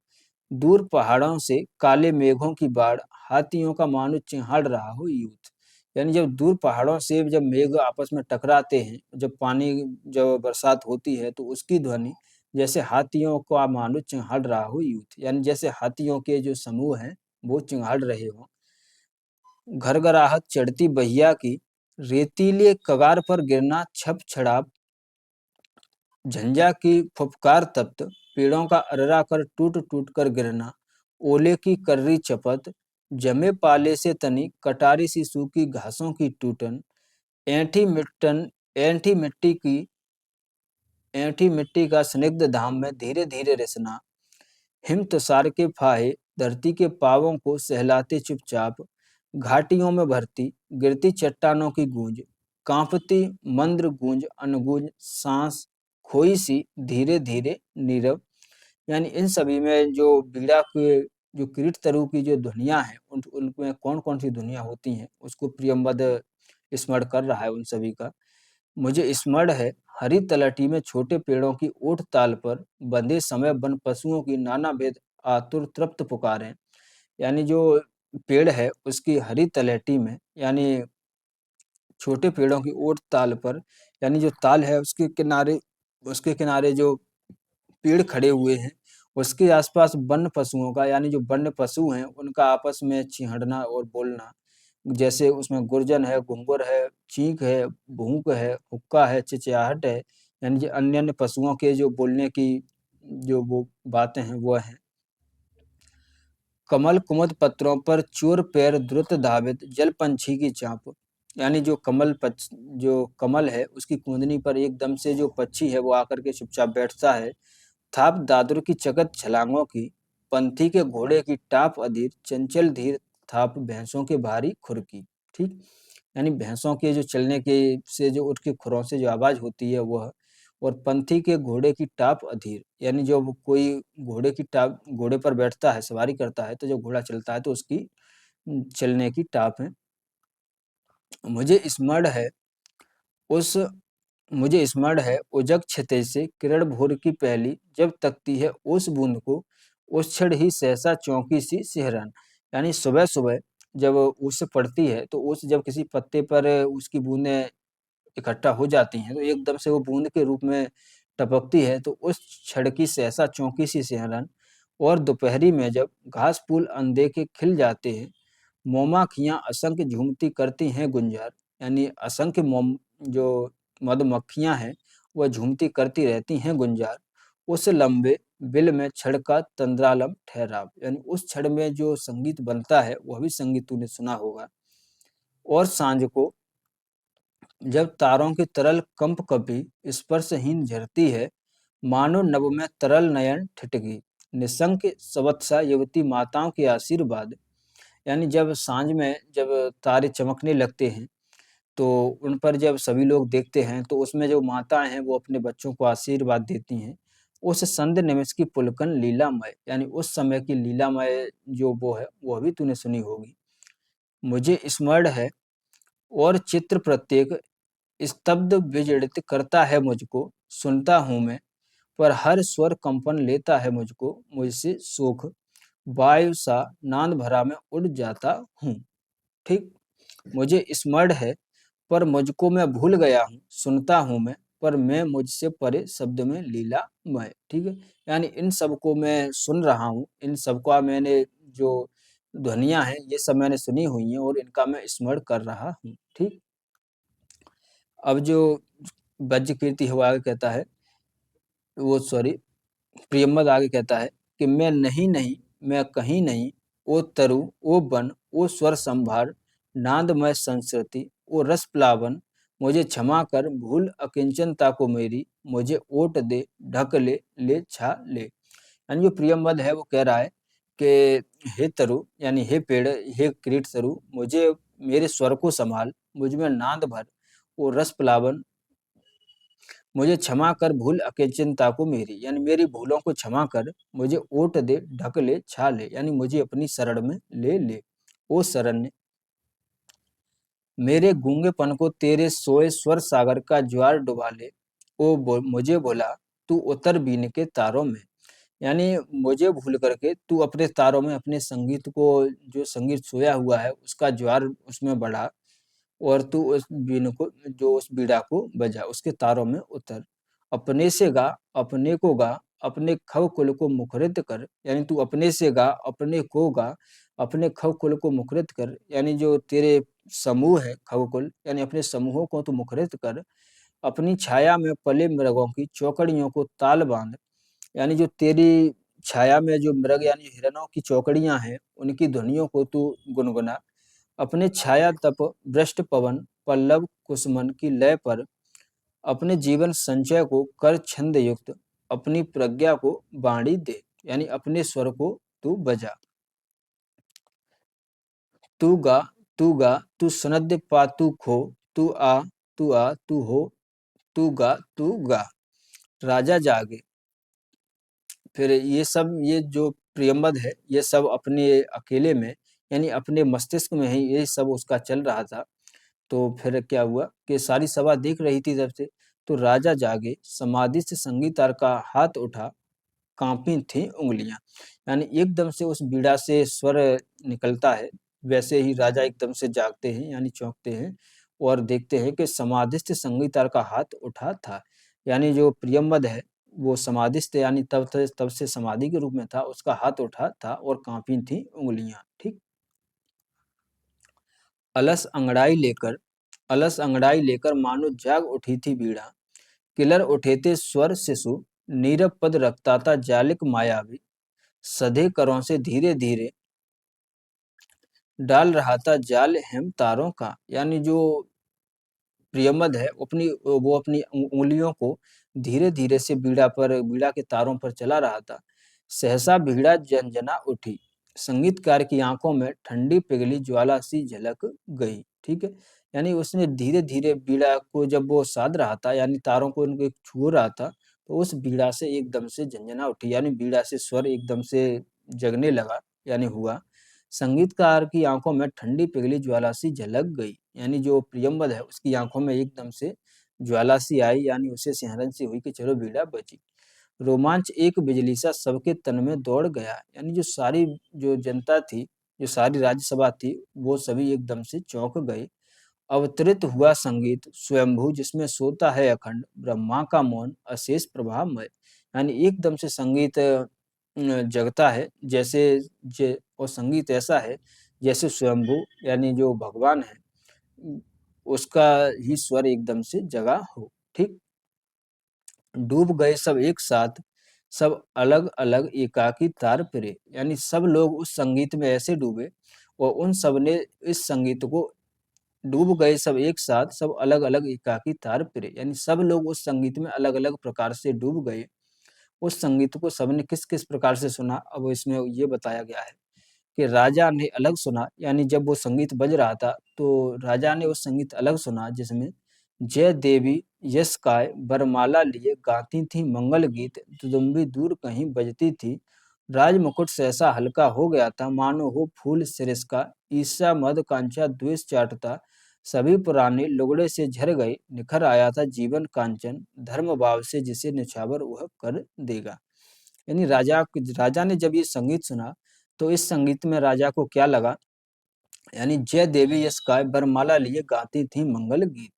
दूर पहाड़ों से काले मेघों की बाढ़, हाथियों का मानो चिहाड़ रहा हो यूथ। यानी जब दूर पहाड़ों से जब मेघ आपस में टकराते हैं, जब पानी जब बरसात होती है तो उसकी ध्वनि जैसे हाथियों का मानो चिहाड़ रहा हो यूथ, यानी जैसे हाथियों के जो समूह हैं वो चिहाड़ रहे हों। घरघराहट चढ़ती बहिया की, रेतीले कगार पर गिरना छप छड़ाप, झंझा की फुफकार तप्त, पेड़ों का अर्रा कर टूट टूट कर गिरना, ओले की कर्री चपत, जमे पाले से तनी कटारी सी सूखी घासों की टूटन, ऐंठी मिट्टी की ऐंठी मिट्टी का स्निग्ध धाम में धीरे धीरे रिसना, हिम तुषार के फाहे धरती के पावों को सहलाते चुपचाप, घाटियों में भरती गिरती चट्टानों की गूंज, कांपती मंद्र गूंज अनगूंज सांस खोई सी धीरे धीरे नीरव। यानी इन सभी में जो बीड़ा के जो किरीट तरु की जो ध्वनियाँ हैं, उनमें कौन-कौन सी ध्वनियाँ होती हैं, उसको प्रियंवद स्मरण कर रहा है उन सभी का। मुझे स्मरण है हरी तलहटी में छोटे पेड़ों की ओट ताल पर बंधे समय वन पशुओं की नाना भेद आतुर तृप्त पुकारें। यानी जो पेड़ है उसकी हरी तलहटी में, यानी छोटे पेड़ों की ओट ताल पर, यानी जो ताल है उसके किनारे जो पेड़ खड़े हुए हैं, उसके आसपास वन्य पशुओं का, यानी जो वन्य पशु हैं उनका आपस में चिहड़ना और बोलना। जैसे उसमें गुर्जन है, घुंघर है, चींक है, भूक है, हुक्का है, चिचियाहट है, यानी जो अन्य-अन्य पशुओं के जो बोलने की जो वो बातें हैं वो हैं। कमल कुमुद पत्रों पर चोर पैर द्रुत धावित जल पंछी की चाप। यानी जो कमल है उसकी कुंदनी पर एकदम से जो पक्षी है वो आकर के चुपचाप बैठता है। थाप दादुर की चकत छलांगों की, पंथी के घोड़े की टाप अधीर, चंचल धीर थाप भैंसों के भारी खुर की। ठीक, यानी भैंसों के जो चलने के से जो उनके खुरों से जो आवाज होती है वह, और पंथी के घोड़े की टाप अधीर, यानी जो कोई घोड़े पर बैठता है, सवारी करता है, तो जब घोड़ा चलता है तो उसकी चलने की टाप है। मुझे स्मरण है उस मुझे स्मरण है उजग क्षितिज से किरण भोर की पहली जब तकती है उस बूंद को, उस क्षण ही सहसा चौंकी सी सिहरन। यानी सुबह सुबह जब ओस पड़ती है तो ओस जब किसी पत्ते पर उसकी बूंदें इकट्ठा हो जाती हैं तो एकदम से वो बूंद के रूप में टपकती है, तो उस क्षण की सहसा चौंकी सी सिहरन। और दोपहरी में जब घास फूल अनदेखे खिल जाते हैं, मोमाखियां असंख्य झूमती करती हैं गुंजार। यानी असंख्य मोम जो मधुमक्खियां हैं वह झूमती करती रहती हैं गुंजार। उस लंबे बिल में छड़ का तंद्रालम ठहराव, यानी उस छड़ में जो संगीत बनता है वह भी संगीत तूने सुना होगा। और सांझ को जब तारों की तरल कंप कपी स्पर्शहीन झरती है, मानो नभ में तरल नयन ठिठकी, निशंक सवत्सा युवती माताओं के आशीर्वाद। यानी जब सांझ में जब तारे चमकने लगते हैं तो उन पर जब सभी लोग देखते हैं तो उसमें जो माताएं हैं वो अपने बच्चों को आशीर्वाद देती हैं। उस संध्या निमिष की पुलकन लीलामय, यानी उस समय की लीलामय जो वो है वह भी तूने सुनी होगी। मुझे स्मरण है और चित्र प्रत्येक स्तब्ध विजड़ित करता है मुझको, सुनता हूँ मैं, पर हर स्वर कंपन लेता है मुझको, मुझसे सुख वायु सा नाद भरा मैं उड़ जाता हूँ। ठीक, मुझे स्मरण है पर मुझको मैं भूल गया हूँ, सुनता हूँ मैं, पर मैं मुझसे परे शब्द में लीलामय। ठीक है, यानी इन सबको मैं सुन रहा हूँ, इन सबका मैंने जो ध्वनियाँ हैं ये सब मैंने सुनी हुई हैं और इनका मैं स्मरण कर रहा हूँ। ठीक, अब जो वज्रकीर्ति है वो आगे कहता है, वो सॉरी प्रियम्बद आगे कहता है कि मैं नहीं नहीं, मैं कहीं नहीं, ओ तरु, ओ बन, ओ स्वर संभार, नादमय संस्कृति, ओ रस प्लावन, मुझे क्षमा कर भूल अकिंचनता को मेरी, मुझे ओट दे ढक ले ले छा ले। यानी जो प्रियम्बद है वो कह रहा है कि हे तरु, यानी हे पेड़, हे किरीट तरु, मुझे मेरे स्वर को संभाल, मुझ में नाद भर, वो रस प्लावन, मुझे क्षमा कर भूल अकिंचनता को मेरी, यानी मेरी भूलों को क्षमा कर, मुझे ओट दे ढक ले छा ले, यानी मुझे अपनी शरण में ले ले। ओ शरण्य, मेरे गूंगेपन को तेरे सोए स्वर सागर का ज्वार डुबा ले। मुझे बोला तू उतर बीन के तारों में, यानी मुझे भूल करके तू अपने तारों में अपने संगीत को, जो संगीत सोया हुआ है उसका ज्वार उसमें बढ़ा, और तू उस बीन को, जो उस बीड़ा को बजा, उसके तारों में उतर। अपने से गा, अपने को गा, अपने खव कुल को मुखरित कर, यानी तू अपने से गा, अपने को गा, अपने खव कुल को मुखरित कर, यानी जो तेरे समूह है खव कुल, यानी अपने समूहों को तू मुखरित कर। अपनी छाया में पले मृगों की चौकड़ियों को ताल बांध, यानी जो तेरी छाया में जो मृग यानी हिरणों की चौकड़ियां हैं उनकी ध्वनियों को तू गुनगुना। अपने छाया तप भ्रष्ट पवन पल्लव कुसुमन की लय पर, अपने जीवन संचय को कर छंद युक्त, अपनी प्रज्ञा को बाणी दे, यानी अपने स्वर को तू बजा। तू गा, तू गा, तू सनद पा तू खो, तू आ, तू आ, तू हो, तू गा, तू गा। राजा जागे। फिर ये जो प्रियम्बद है, ये सब अपने अकेले में, यानी अपने मस्तिष्क में ही ये सब उसका चल रहा था। तो फिर क्या हुआ कि सारी सभा देख रही थी जब से। तो राजा जागे, समाधि से संगीतकार का हाथ उठा, कांपी थी उंगलियां। यानी एकदम से उस बीड़ा से स्वर निकलता है, वैसे ही राजा एकदम से जागते हैं, यानी चौंकते हैं और देखते हैं कि समाधिस्थ संगीतकार का हाथ उठा था। यानी जो प्रियम्बद है वो समाधिस्थ, यानी तब से समाधि के रूप में था, उसका हाथ उठा था और कांपी थी उंगलियां। ठीक। अलस अंगड़ाई लेकर, अलस अंगड़ाई लेकर मानो जाग उठी थी बीड़ा, किलर उठे थे स्वर शिशु, नीरव पद रखता था जालिक मायावी, सधे करों से धीरे धीरे डाल रहा था जाल हेम तारों का। यानी जो प्रियमद है वो अपनी उंगलियों को धीरे धीरे से बीड़ा के तारों पर चला रहा था। सहसा बीड़ा जनजना उठी, संगीतकार की आंखों में ठंडी पिघली ज्वाला सी झलक गई। ठीक है। यानी उसने धीरे धीरे बीड़ा को जब वो साध रहा था, यानी तारों को उनके छू रहा था, तो उस बीड़ा से एकदम से झंझना उठी, यानी बीड़ा से स्वर एकदम से जगने लगा, यानी हुआ। संगीतकार की आंखों में ठंडी पिघली ज्वाला सी झलक गई, यानी जो प्रियम्बद है उसकी आंखों में एकदम से ज्वाला सी आई, यानी उसे सिहरन सी हुई कि चलो बीड़ा बची। रोमांच एक बिजली सा सबके तन में दौड़ गया, यानी जो सारी जो जनता थी, जो सारी राज्यसभा थी, वो सभी एकदम से चौंक गए। अवतरित हुआ संगीत स्वयंभू, जिसमें सोता है अखंड ब्रह्मा का मौन अशेष प्रभावमय। यानी एकदम से संगीत जगता है, जैसे और संगीत ऐसा है जैसे स्वयंभू, यानी जो भगवान है उसका ही स्वर एकदम से जगा हो। ठीक। डूब गए सब एक साथ, सब अलग अलग एकाकी तार फिरे, यानी सब लोग उस संगीत में ऐसे डूबे और उन सब ने इस संगीत को, डूब गए सब एक साथ, सब अलग अलग एकाकी तार फिरे, यानी सब लोग उस संगीत में अलग अलग प्रकार से डूब गए। उस संगीत को सबने किस किस प्रकार से सुना, अब इसमें ये बताया गया है कि राजा ने अलग सुना, यानी जब वो संगीत बज रहा था तो राजा ने उस संगीत अलग सुना, जिसमें जय देवी यश काय बरमाला लिए गाती थी मंगल गीत, दुदुम्बी दूर कहीं बजती थी, राज मुकुट सहसा हल्का हो गया था मानो हो फूल सिरस का, ईर्ष्या मद कांचा द्वेष चाटता, सभी पुराने लुगड़े से झर गए, निखर आया था जीवन कांचन, धर्म भाव से जिसे निछावर वह कर देगा। यानी राजा ने जब ये संगीत सुना, तो इस संगीत में राजा को क्या लगा, यानी जय देवी यश काय बरमाला लिए गाती थी मंगल गीत।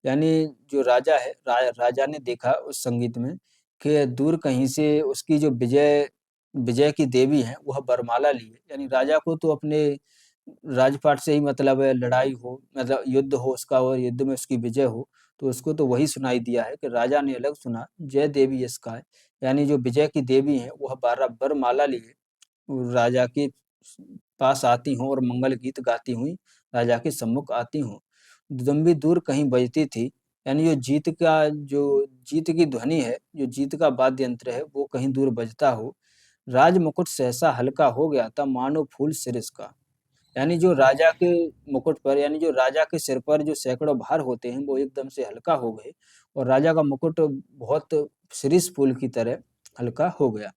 यानी जो राजा है, राजा ने देखा उस संगीत में कि दूर कहीं से उसकी जो विजय विजय की देवी है वह बरमाला लिए, यानी राजा को तो अपने राजपाट से ही मतलब है, लड़ाई हो मतलब युद्ध हो उसका और युद्ध में उसकी विजय हो, तो उसको तो वही सुनाई दिया है कि राजा ने अलग सुना जय देवी यश काय, यानी जो विजय की देवी है वह बरमाला लिए राजा के पास आती हूँ और मंगल गीत गाती हुई राजा के सम्मुख आती हूँ। दुदुम्बी दूर कहीं बजती थी, यानी जो जीत की ध्वनि है, जो जीत का वाद्य यंत्र है, वो कहीं दूर बजता हो। राज मुकुट सहसा हल्का हो गया था मानो फूल सिरस का, यानी जो राजा के मुकुट पर, यानी जो राजा के सिर पर जो सैकड़ों भार होते हैं वो एकदम से हल्का हो गए और राजा का मुकुट बहुत शिरीष फूल की तरह हल्का हो गया,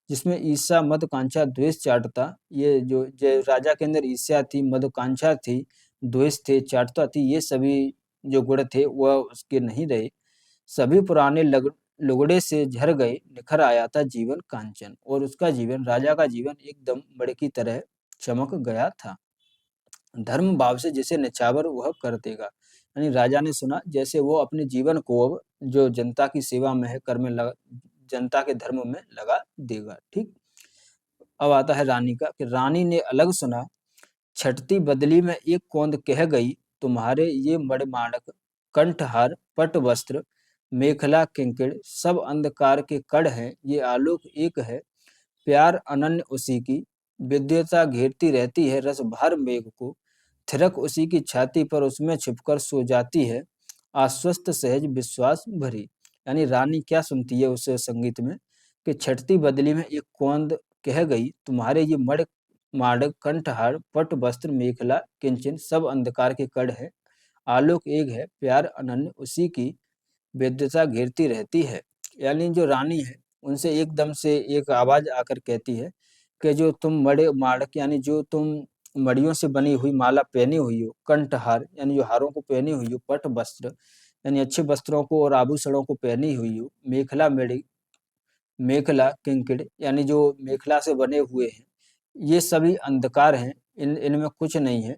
जिसमें ईर्ष्या मद कांक्षा द्वेष चाटता, ये जो राजा के अंदर ईर्ष्या थी, मदकांक्षा थी, द्वेष थे, चाटता थी, ये सभी जो गुण थे वह उसके नहीं रहे। सभी पुराने लुगड़े से झर गए, निखर आया था जीवन कांचन, और उसका जीवन, राजा का जीवन एकदम मणि की तरह चमक गया था। धर्म भाव से जिसे निछावर वह कर देगा, यानी राजा ने सुना जैसे वो अपने जीवन को अब जो जनता की सेवा में है, कर में लगा, जनता के धर्म में लगा देगा। ठीक। अब आता है रानी का कि रानी ने अलग सुना, छटती बदली में एक कौंद कह गई, तुम्हारे ये मणिमाणक कंठहार पट वस्त्र मेखला किंकिण सब अंधकार के कड़ हैं, ये आलोक एक है, प्यार अनन्य उसी की, विद्युता घेरती रहती है रस भर मेघ को, थिरक उसी की छाती पर उसमें छिपकर सो जाती है, आश्वस्त सहज विश्वास भरी। यानी रानी क्या सुनती है उस संगीत में कि छठती बदली में एक कौंद कह गई, तुम्हारे ये मड़ माड़क कंठहार पट वस्त्र मेखला किंचन सब अंधकार के कड़ है, आलोक एक है प्यार अनन्य उसी की वेद्यता घेरती रहती है। यानी जो रानी है उनसे एकदम से एक आवाज आकर कहती है कि जो तुम मड़े माड़क यानी जो तुम मड़ियों से बनी हुई माला पहनी हुई हो, कंठहार यानी जो हारों को पहनी हुई हो, पट वस्त्र यानी अच्छे वस्त्रों को और आभूषणों को पहनी हुई हो, मेखला मेढ़ी मेखला किंकिड़ यानी जो मेखला से बने हुए हैं, ये सभी अंधकार हैं, इनमें कुछ नहीं है।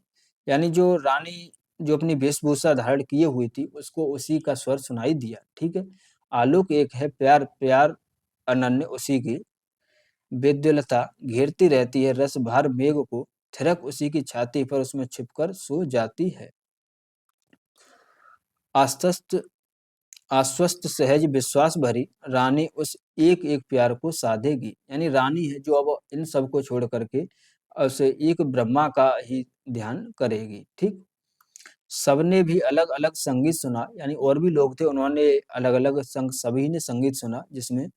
यानी जो रानी जो अपनी वेशभूषा धारण किए हुई थी उसको उसी का स्वर सुनाई दिया। ठीक है, आलोक एक है प्यार प्यार अनन्य उसी की विद्युलता घेरती रहती है, रस भार मेघ को थिरक उसी की छाती पर उसमें छिपकर सो जाती है। आश्वस्त आश्वस्त सहज विश्वास भरी रानी उस एक एक प्यार को साधेगी। यानी रानी है जो अब इन सबको छोड़ करके उसे एक ब्रह्मा का ही ध्यान करेगी। ठीक, सबने भी अलग अलग संगीत सुना, यानी और भी लोग थे उन्होंने अलग अलग सभी ने संगीत सुना, जिसमें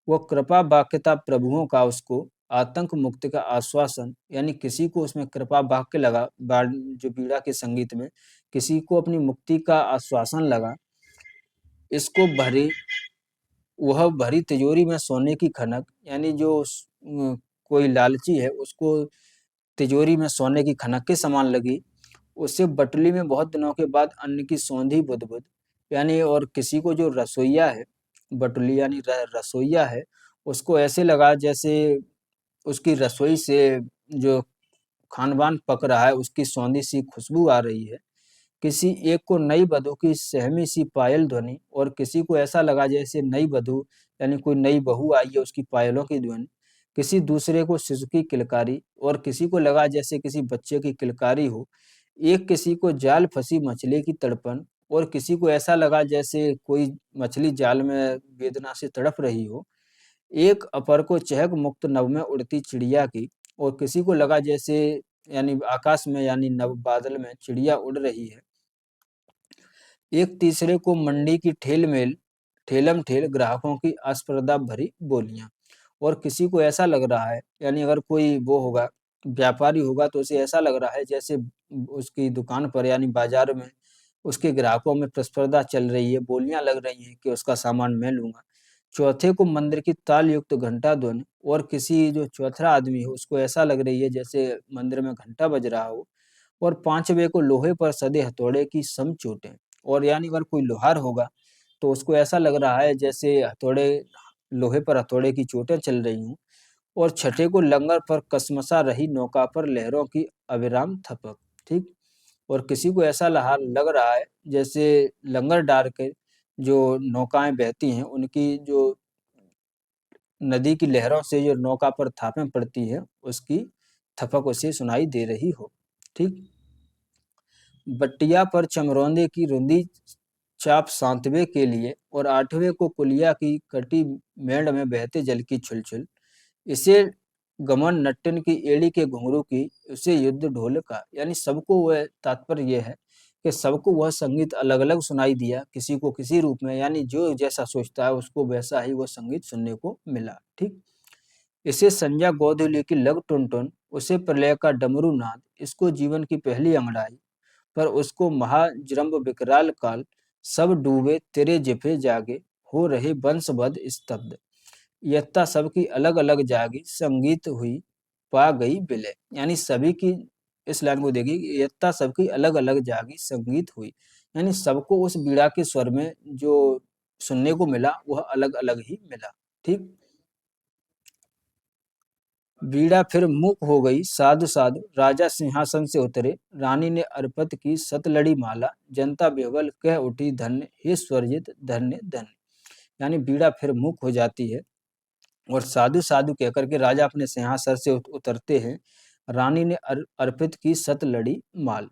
वो कृपा वाक्यता प्रभुओं का उसको आतंक मुक्ति का आश्वासन, यानी किसी को उसमें कृपा वाक्य लगा जो बीड़ा के संगीत में किसी को अपनी मुक्ति का आश्वासन लगा, इसको भरी वह भरी तिजोरी में सोने की खनक, यानी जो कोई लालची है उसको तिजोरी में सोने की खनक के समान लगी, उसे बटुली में बहुत दिनों के बाद अन्न की सौंधी बुदबुद, यानी और किसी को जो रसोइया है, बटुली यानी रसोइया है, उसको ऐसे लगा जैसे उसकी रसोई से जो खानवान पक रहा है उसकी सौंधी सी खुशबू आ रही है। किसी एक को नई वधू की सहमी सी पायल ध्वनि, और किसी को ऐसा लगा जैसे नई वधू यानी कोई नई बहू आई है उसकी पायलों की ध्वनि, किसी दूसरे को शिशु की किलकारी, और किसी को लगा जैसे किसी बच्चे की किलकारी हो, एक किसी को जाल फंसी मछली की तड़पन, और किसी को ऐसा लगा जैसे कोई मछली जाल में वेदना से तड़प रही हो, एक अपर को चहक मुक्त नभ में उड़ती चिड़िया की, और किसी को लगा जैसे यानी आकाश में यानी नभ बादल में चिड़िया उड़ रही है, एक तीसरे को मंडी की ठेलम ठेल ग्राहकों की अस्पर्धा भरी बोलियां, और किसी को ऐसा लग रहा है यानी अगर कोई वो होगा व्यापारी होगा तो उसे ऐसा लग रहा है जैसे उसकी दुकान पर यानी बाजार में उसके ग्राहकों में प्रतिस्पर्धा चल रही है, बोलियां लग रही हैं कि उसका सामान मैं लूंगा। चौथे को मंदिर की ताल युक्त घंटा ध्वनि, और किसी जो चौथा आदमी हो उसको ऐसा लग रही है जैसे मंदिर में घंटा बज रहा हो, और पांचवे को लोहे पर सदे हथौड़े की सम चोटें, और यानी अगर कोई लोहार होगा तो उसको ऐसा लग रहा है जैसे लोहे पर हथौड़े की चोटें चल रही हूँ, और छठे को लंगर पर कसमसा रही नौका पर लहरों की अविराम थपक। ठीक, और किसी को ऐसा लग रहा है जैसे लंगर डाल के जो नौकाएं बहती हैं उनकी जो नदी की लहरों से जो नौका पर थापें पड़ती है उसकी थपक उसे सुनाई दे रही हो। ठीक, बट्टिया पर चमरौंदे की रुंदी चाप सातवें के लिए, और आठवें को कुलिया की कटी मेंढ में बहते जल की छुलछुल, इसे गमन नट्टन की एड़ी के घुंघरू की, उसे युद्ध ढोल का, यानी सबको वह तात्पर्य यह है कि सबको वह संगीत अलग अलग सुनाई दिया, किसी को किसी रूप में, यानी जो जैसा सोचता है उसको वैसा ही वह संगीत सुनने को मिला। ठीक, इसे संज्ञा गोधूली की लग टुन टुन, उसे प्रलय का डमरू नाद, इसको जीवन की पहली अंगड़ाई, पर उसको महाजृंभ विकराल काल, सब डूबे तेरे जिफे जागे, हो रहे बंसबद स्तब्ध, यत्ता सबकी अलग अलग जागी संगीत हुई पा गई विलय। यानी सभी की इस लाइन को देखिए, यत्ता सबकी अलग अलग जागी संगीत हुई, यानी सबको उस बीड़ा के स्वर में जो सुनने को मिला वह अलग अलग ही मिला। ठीक, बीड़ा फिर मूक हो गई साधु साधु, राजा सिंहासन से उतरे, रानी ने अर्पत की सतलड़ी माला, जनता बेवल कह उठी धन्य हे स्वर्जित धन्य धन्य। यानी बीड़ा फिर मूक हो जाती है और साधु साधु कहकर के राजा अपने सिंहासन से उतरते हैं। रानी ने अर्पित की सतलड़ी माल,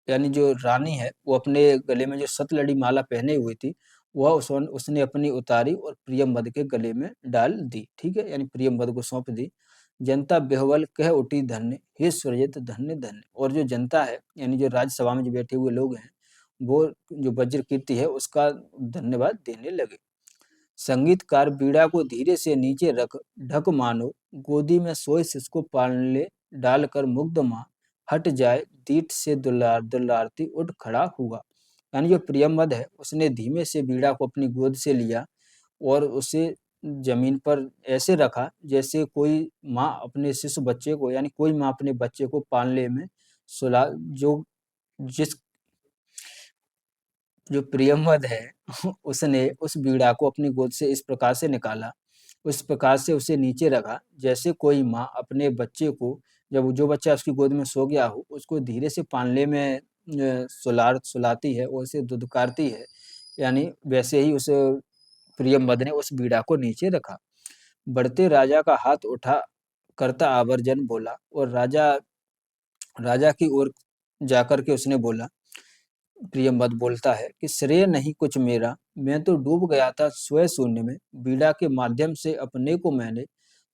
यानी जो रानी है वो अपने गले में जो सतलड़ी माला पहने हुई थी वह उसने अपनी उतारी और प्रियंवद के गले में डाल दी। ठीक है, यानी प्रियंवद को सौंप दी। जनता बेहवल कह उठी धन्य हे सुरजित धन्य धन्य, और जो जनता है यानी जो राज्यसभा में जो बैठे हुए लोग हैं वो जो वज्र कीर्ति है उसका धन्यवाद देने लगे। संगीतकार बीड़ा को धीरे से नीचे रख ढक मानो गोदी में सोए शिशु को पालने डालकर मुग्ध माँ हट जाए दीठ से दुलारती उठ खड़ा हुआ। यानी जो प्रियमवद है उसने धीमे से बीड़ा को अपनी गोद से लिया और उसे जमीन पर ऐसे रखा जैसे कोई माँ अपने शिशु बच्चे को, यानी कोई माँ अपने बच्चे को पालने में सुला जो जिस जो प्रियमवद है उसने उस बीड़ा को अपनी गोद से इस प्रकार से निकाला, उस प्रकार से उसे नीचे रखा जैसे कोई माँ अपने बच्चे को, जब जो बच्चा उसकी गोद में सो गया हो उसको धीरे से पालने में सुलाती है और उसे दुदकारती है, यानी वैसे ही उस प्रियमवद ने उस बीड़ा को नीचे रखा। बढ़ते राजा का हाथ उठा करता आवर्जन बोला और राजा राजा की ओर जाकर के उसने बोला, प्रियमवद बोलता है कि श्रेय नहीं कुछ मेरा, मैं तो डूब गया था स्वयं शून्य में, बीड़ा के माध्यम से अपने को मैंने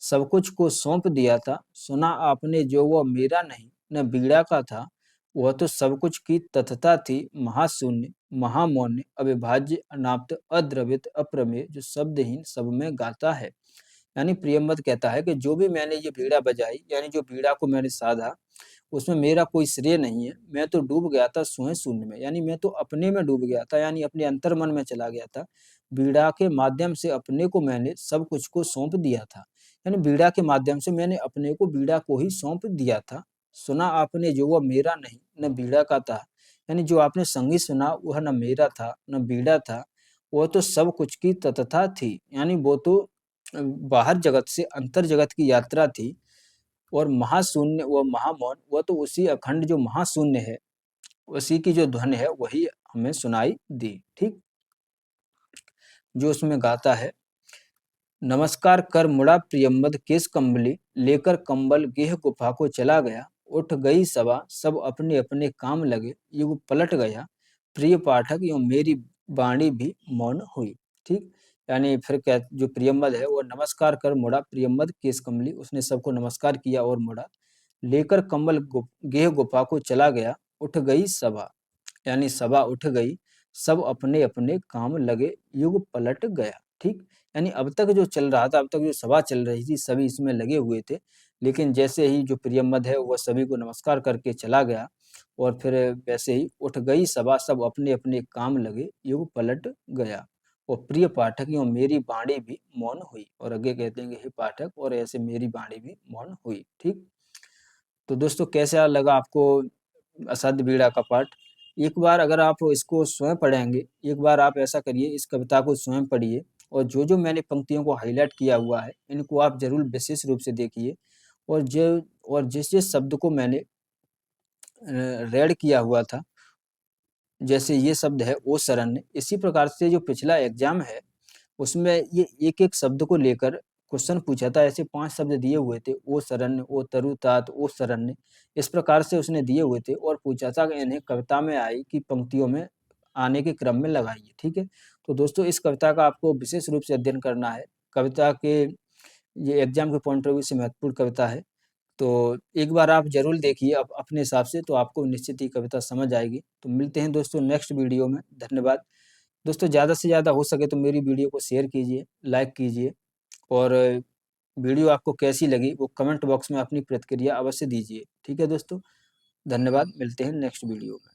सब कुछ को सौंप दिया था, सुना आपने जो वह मेरा नहीं न बीड़ा का था, वह तो सब कुछ की तथता थी, महाशून्य महामौन्य अविभाज्य अनाप्त अद्रवित अप्रमेय, जो शब्दहीन सब में गाता है। यानी प्रियमवद कहता है कि जो भी मैंने ये बीड़ा बजाई, यानी जो बीड़ा को मैंने साधा, उसमें मेरा कोई श्रेय नहीं है, मैं तो डूब गया था स्वयं शून्य में, यानी मैं तो अपने में डूब गया था, यानी अपने अंतर्मन में चला गया था। बीड़ा के माध्यम से अपने को मैंने सब कुछ को सौंप दिया था, यानी बीड़ा के माध्यम से मैंने अपने को बीड़ा को ही सौंप दिया था। सुना आपने जो वह मेरा नहीं न बीड़ा का था, यानी जो आपने संगीत सुना वह न मेरा था न बीड़ा था, वह तो सब कुछ की तथता थी, यानी वो तो बाहर जगत से अंतर जगत की यात्रा थी। और महाशून्य व महामौन वह तो उसी अखंड जो महाशून्य है उसी की जो ध्वनि है वही हमें सुनाई दी। ठीक, जो उसमें गाता है, नमस्कार कर मुड़ा प्रियमवद केश कंबली, लेकर कंबल गेह गुफा को चला गया, उठ गई सभा सब अपने अपने काम लगे, युग पलट गया प्रिय पाठक यूं मेरी वाणी भी मौन हुई। ठीक, यानी फिर क्या, जो प्रियमवद है वो नमस्कार कर मुड़ा प्रियमवद केश कंबली, उसने सबको नमस्कार किया और मुड़ा, लेकर कंबल गेह गुफा को चला गया, उठ गई सभा, यानी सभा उठ गई, सब अपने अपने काम लगे, युग पलट गया। ठीक, यानी अब तक जो चल रहा था, अब तक जो सभा चल रही थी सभी इसमें लगे हुए थे, लेकिन जैसे ही जो प्रियमवद है वह सभी को नमस्कार करके चला गया और फिर वैसे ही उठ गई सभा सब अपने अपने काम लगे, युग पलट गया और प्रिय पाठक यूं मेरी वाणी भी मौन हुई, और आगे कहते हैं कि हे पाठक और ऐसे मेरी वाणी भी मौन हुई। ठीक, तो दोस्तों कैसा लगा आपको असाध्य बीड़ा का पाठ? एक बार अगर आप इसको स्वयं पढ़ेंगे, एक बार आप ऐसा करिए, इस कविता को स्वयं पढ़िए और जो मैंने पंक्तियों को हाईलाइट किया हुआ है इनको आप जरूर विशेष रूप से देखिए, और जिस जिस शब्द को मैंने रेड किया हुआ था, जैसे ये शब्द है ओ शरण्य, इसी प्रकार से जो पिछला एग्जाम है उसमें ये एक एक शब्द को लेकर क्वेश्चन पूछा था, ऐसे 5 शब्द दिए हुए थे, ओ शरण्य, ओ तरु तात, ओ शरण्य, इस प्रकार से उसने दिए हुए थे और पूछा था कि इन्हें कविता में आई कि पंक्तियों में आने के क्रम में लगाइए। ठीक है, तो दोस्तों इस कविता का आपको विशेष रूप से अध्ययन करना है, कविता के ये एग्जाम के पॉइंट ऑफ व्यू से महत्वपूर्ण कविता है, तो एक बार आप जरूर देखिए अपने हिसाब से, तो आपको निश्चित ही कविता समझ आएगी। तो मिलते हैं दोस्तों नेक्स्ट वीडियो में, धन्यवाद। दोस्तों ज़्यादा से ज़्यादा हो सके तो मेरी वीडियो को शेयर कीजिए, लाइक कीजिए, और वीडियो आपको कैसी लगी वो कमेंट बॉक्स में अपनी प्रतिक्रिया अवश्य दीजिए। ठीक है दोस्तों, धन्यवाद, मिलते हैं नेक्स्ट वीडियो में।